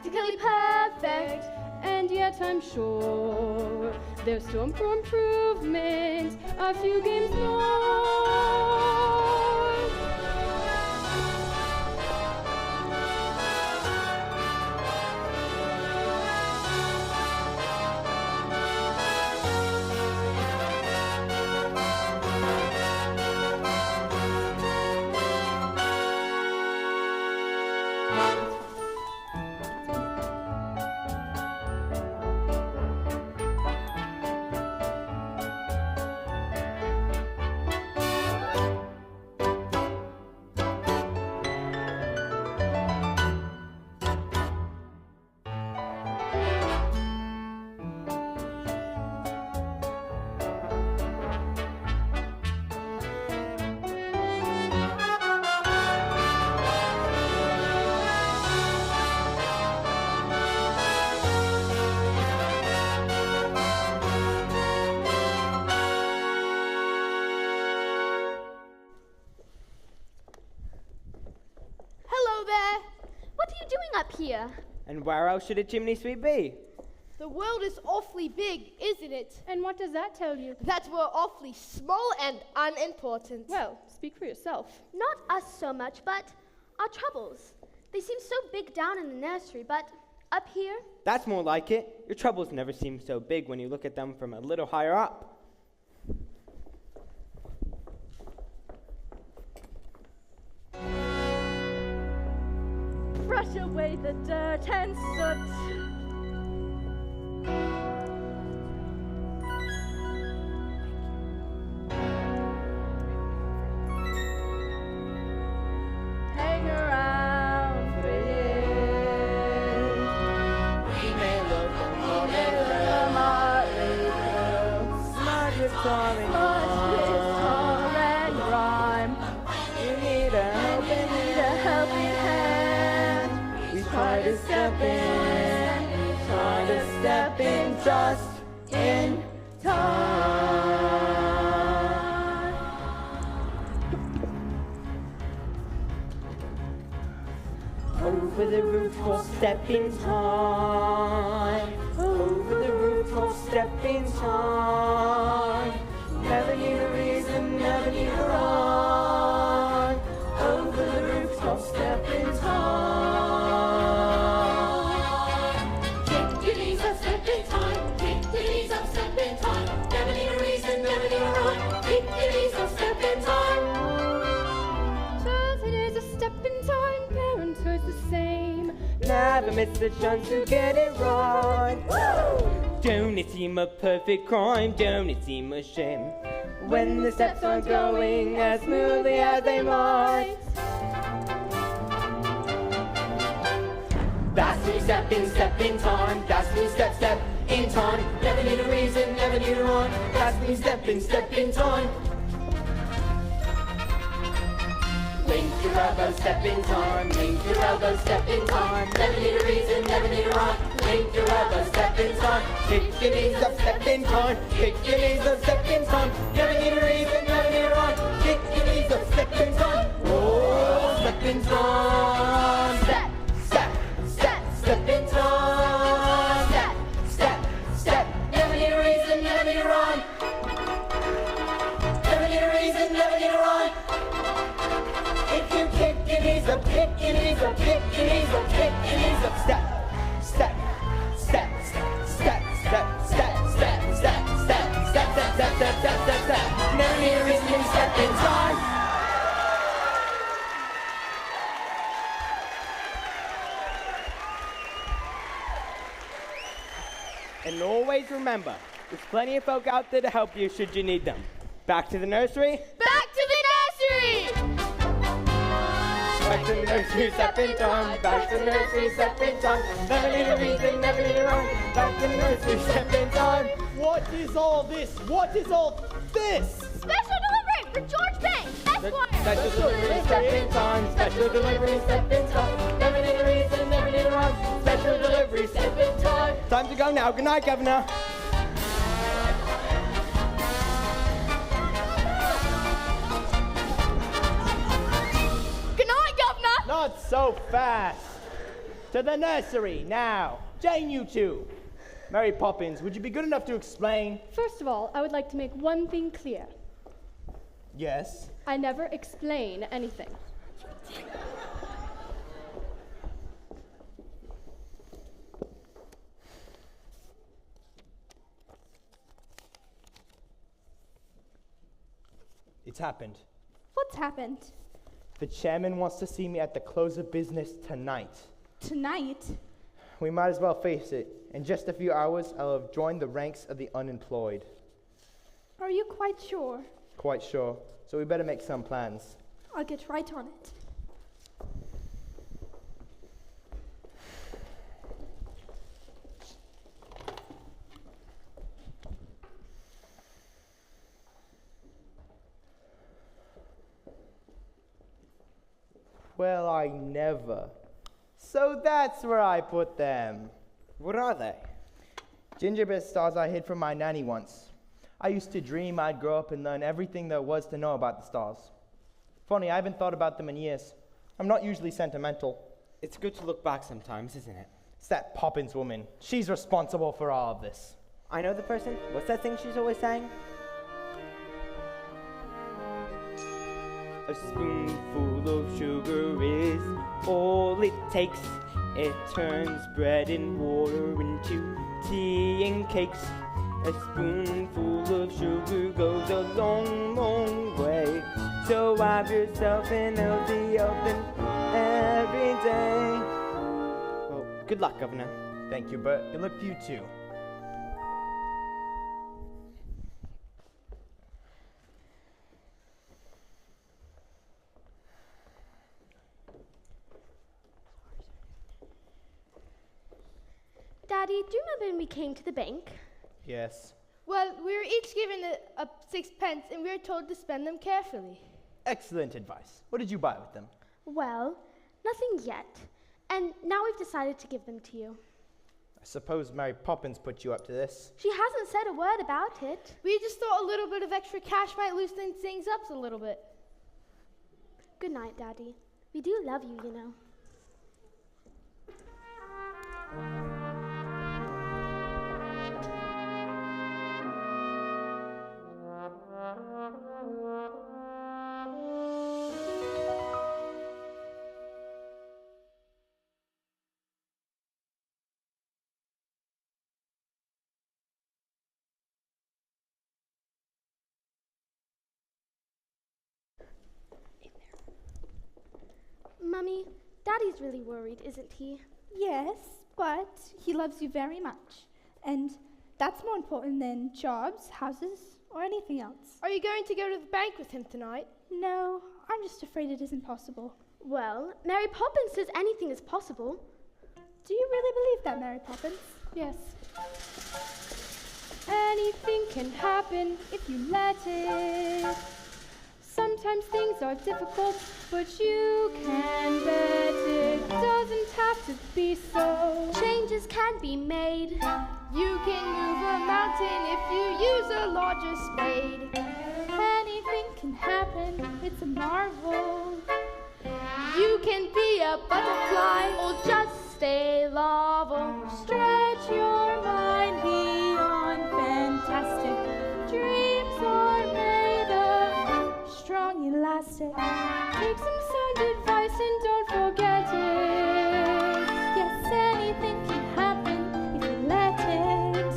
practically perfect. And yet I'm sure there's room for improvement, a few games more. Hello there. What are you doing up here? And where else should a chimney sweep be? The world is awfully big, isn't it? And what does that tell you? That we're awfully small and unimportant. Well, speak for yourself. Not us so much, but our troubles. They seem so big down in the nursery, but up here, That's more like it. Your troubles never seem so big when you look at them from a little higher up. Brush away the dirt and soot. Hang around for years. We may look A motley crew. smart with time and Much with tar and rhyme. You need a helping Need a helping hand. We try to step in just in time. Over the roof we'll step in time. Over the roof we'll step in time. Never need a reason, never need a rhyme. Over the roof we'll step in time. Kick your knees up, step in time. Kick your knees up, step in time. Never need a reason, never need a rhyme. Kick your knees up, step in time. Childhood is a step in time, parenthood's the same. Never miss a chance to get it right. Don't it seem a perfect crime? Don't it seem a shame? When the steps aren't going as smoothly as they might. That's when you step in time. That's when you step in time. Never need a reason, never need a rhyme. That's when you step in time. Link your elbows, step in time. Link your elbows, step in time. Never need a reason, never need a rhyme. Link your elbows, step in time. Kick your knees up, step in time. Kick your knees up, step in time. Never need a reason, never need a rhyme. Kick your knees up, step in time. Oh, step in time. Step, step, step, step in time. Step, step, step. Never need a reason, never need a rhyme. Never need a reason, never need a rhyme. If you kick your knees up, kick your knees up, kick your knees up, kick your knees up. Step, step, step, step, step, step, step, step, step, step, step, step, step, step, step, step. Never need a reason to step in time. And always remember, there's plenty of folk out there to help you should you need them. Back to the nursery. back to the nursery! Back to the nursery, step in time. Back to the nursery, step in time. Never need a reason, never need a rhyme. Back to the nursery, step in time. What is all this? What is all this? Special delivery for George Banks, Esquire! Special delivery, step in time. Special delivery, step in time. Never need a reason, never need a rhyme. Special delivery, step in time. Time to go now. Good night, Governor. Good night, Governor! Not so fast. To the nursery, now. Jane, you two. Mary Poppins, would you be good enough to explain? First of all, I would like to make one thing clear. Yes. I never explain anything. It's happened. What's happened? The chairman wants to see me at the close of business tonight. Tonight? We might as well face it. In just a few hours, I'll have joined the ranks of the unemployed. Are you quite sure? Quite sure. So we better make some plans. I'll get right on it. Well, I never. So that's where I put them. What are they? Gingerbread stars I hid from my nanny once. I used to dream I'd grow up and learn everything there was to know about the stars. Funny, I haven't thought about them in years. I'm not usually sentimental. It's good to look back sometimes, isn't it? It's that Poppins woman. She's responsible for all of this. I know the person. What's that thing she's always saying? A spoonful of sugar is all it takes. It turns bread and water into tea and cakes. A spoonful of sugar goes a long, long way. So have yourself an healthy oven every day. Well, good luck, Governor. Thank you, Bert. Good luck to you too. Daddy, do you remember when we came to the bank? Yes. Well, we were each given a 6 pence, and we were told to spend them carefully. Excellent advice. What did you buy with them? Well, nothing yet. And now we've decided to give them to you. I suppose Mary Poppins put you up to this. She hasn't said a word about it. We just thought a little bit of extra cash might loosen things up a little bit. Good night, Daddy. We do love you, you know. Mummy, Daddy's really worried, isn't he? Yes, but he loves you very much. And that's more important than jobs, houses, or anything else. Are you going to go to the bank with him tonight? No, I'm just afraid it isn't possible. Well, Mary Poppins says anything is possible. Do you really believe that, Mary Poppins? Yes. Anything can happen if you let it. Sometimes things are difficult, but you can bet it doesn't have to be so. Changes can be made. You can move a mountain if you use a larger spade. Anything can happen, it's a marvel. You can be a butterfly or just a larva. Stretch your mind beyond fantastic. Dreams are made of strong elastic. Take some sound advice and don't forget it. Yes, anything can happen if you let it.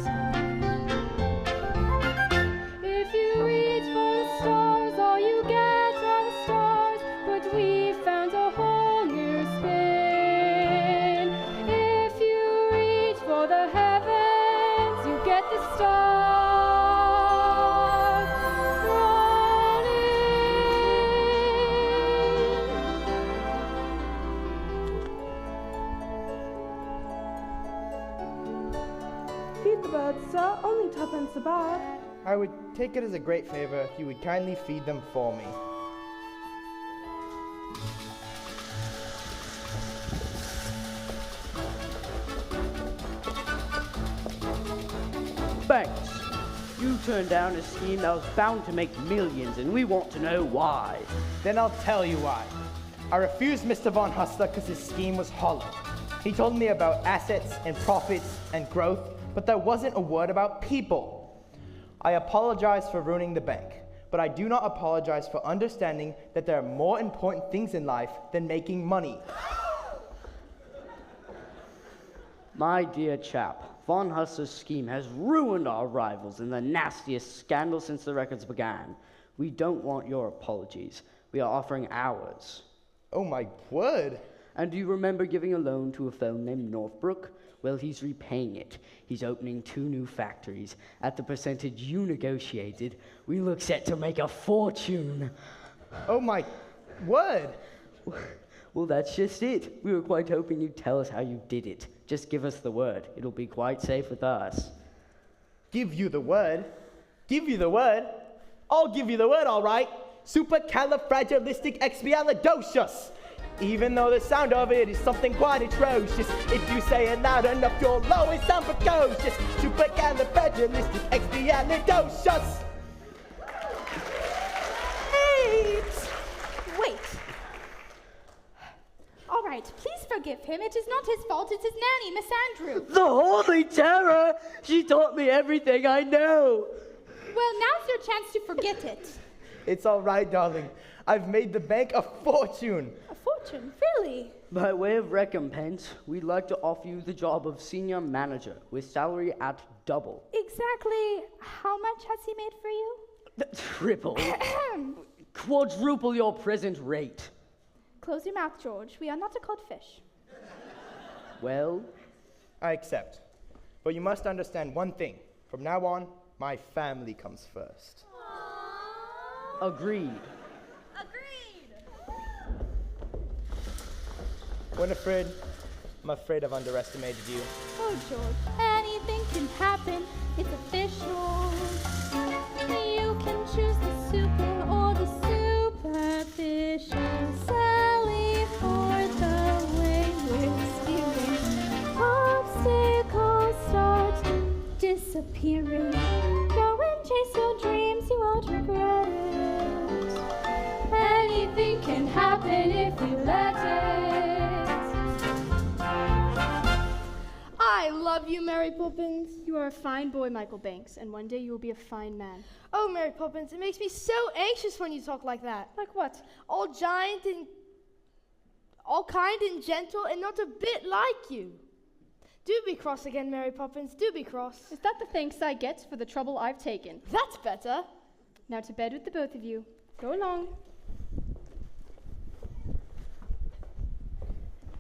If you reach for the stars, all you get are the stars. But we found a whole new spin. If you reach for the heavens, you get the stars. Feed the birds, sir. Only 2 pence a bird. I would take it as a great favor if you would kindly feed them for me. Banks, you turned down a scheme that was bound to make millions, and we want to know why. Then I'll tell you why. I refused Mr. Von Hustler because his scheme was hollow. He told me about assets and profits and growth, but there wasn't a word about people. I apologize for ruining the bank, but I do not apologize for understanding that there are more important things in life than making money. My dear chap, Von Hustler's scheme has ruined our rivals in the nastiest scandal since the records began. We don't want your apologies. We are offering ours. Oh my word. And do you remember giving a loan to a fellow named Northbrook? Well, he's repaying it. He's opening 2 new factories. At the percentage you negotiated, we look set to make a fortune. Oh my word. Well, that's just it. We were quite hoping you'd tell us how you did it. Just give us the word. It'll be quite safe with us. Give you the word? Give you the word? I'll give you the word, all right. Supercalifragilisticexpialidocious. Even though the sound of it is something quite atrocious, if you say it loud enough, you'll always sound precocious. Supercalifragilisticexpialidocious. Wait. All right, please forgive him. It is not his fault. It's his nanny, Miss Andrew. The Holy Terror! She taught me everything I know. Well, now's your chance to forget it. It's all right, darling. I've made the bank a fortune. A fortune? Really? By way of recompense, we'd like to offer you the job of senior manager with salary at double. Exactly how much has he made for you? Triple. Quadruple your present rate. Close your mouth, George. We are not a codfish. Well? I accept. But you must understand one thing. From now on, my family comes first. Agreed. Winifred, I'm afraid I've underestimated you. Oh, George, anything can happen. It's official. You can choose the super or the superficial. Sally for the way we're steering. Obstacles start disappearing. Go and chase your dreams, you won't regret it. Anything can happen if you let it. I love you, Mary Poppins. You are a fine boy, Michael Banks, and one day you will be a fine man. Oh, Mary Poppins, it makes me so anxious when you talk like that. Like what? All kind and gentle and not a bit like you. Do be cross again, Mary Poppins. Do be cross. Is that the thanks I get for the trouble I've taken? That's better. Now to bed with the both of you. Go along.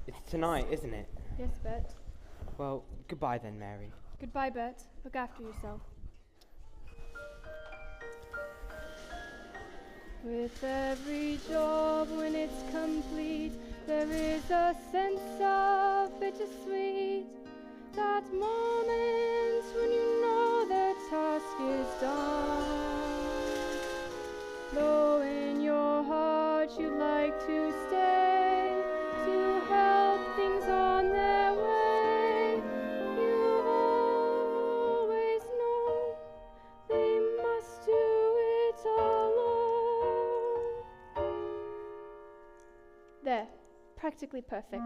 It's tonight, isn't it? Yes, Bert. Well, goodbye then, Mary. Goodbye, Bert. Look after yourself. With every job when it's complete, there is a sense of bittersweet. That moment when you know the task is done. Though in your heart you'd like to stay, to help things on their way, you always know they must do it alone. There, practically perfect.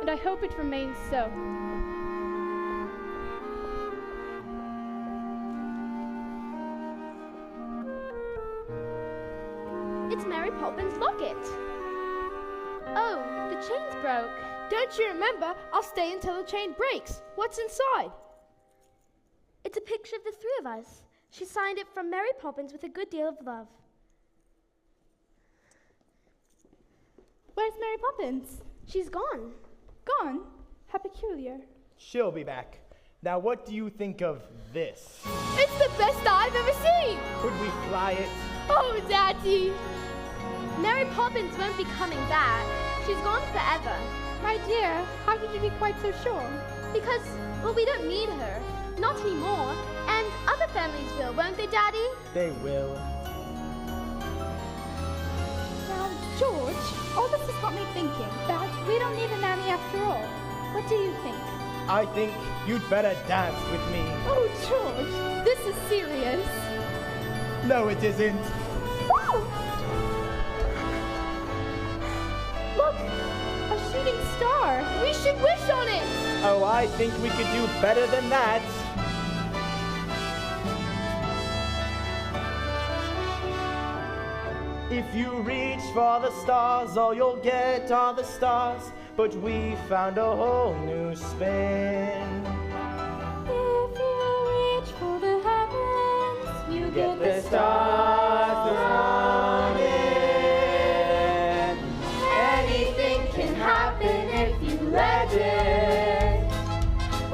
And I hope it remains so. It's Mary Poppins' locket. Oh, the chain's broke. Don't you remember? I'll stay until the chain breaks. What's inside? It's a picture of the 3 of us. She signed it from Mary Poppins with a good deal of love. Where's Mary Poppins? She's gone. Gone? How peculiar. She'll be back. Now, what do you think of this? It's the best I've ever seen. Could we fly it? Oh, Daddy. Mary Poppins won't be coming back. She's gone forever. My dear, how could you be quite so sure? Because, well, we don't need her. Not anymore. And other families will, won't they, Daddy? They will. Now, George, all this has got me thinking that we don't need a nanny after all. What do you think? I think you'd better dance with me. Oh, George, this is serious. No, it isn't. Oh! Look, a shoe shooting star. We should wish on it. Oh, I think we could do better than that. If you reach for the stars, all you'll get are the stars. But we found a whole new spin. If you reach for the heavens, you Get the stars thrown in. Anything can happen if you let it.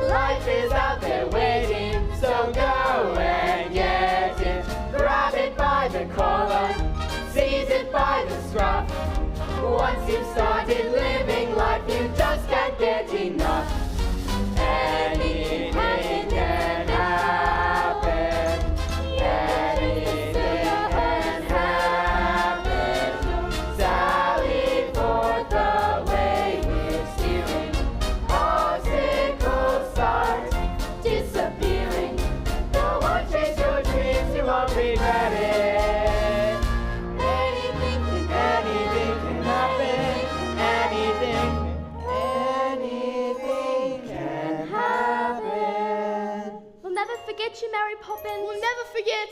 Life is out there waiting, so go and get it. Grab it by the collar, seize it by the scruff. Once you've started living life, you just can't get enough. Anything can happen. Anything can happen. Sally forth the way we're steering. Obstacles start disappearing. Go on, chase your dreams, you won't regret it. Anything can happen. Anything can happen. We'll never forget you, Mary Poppins. We'll never forget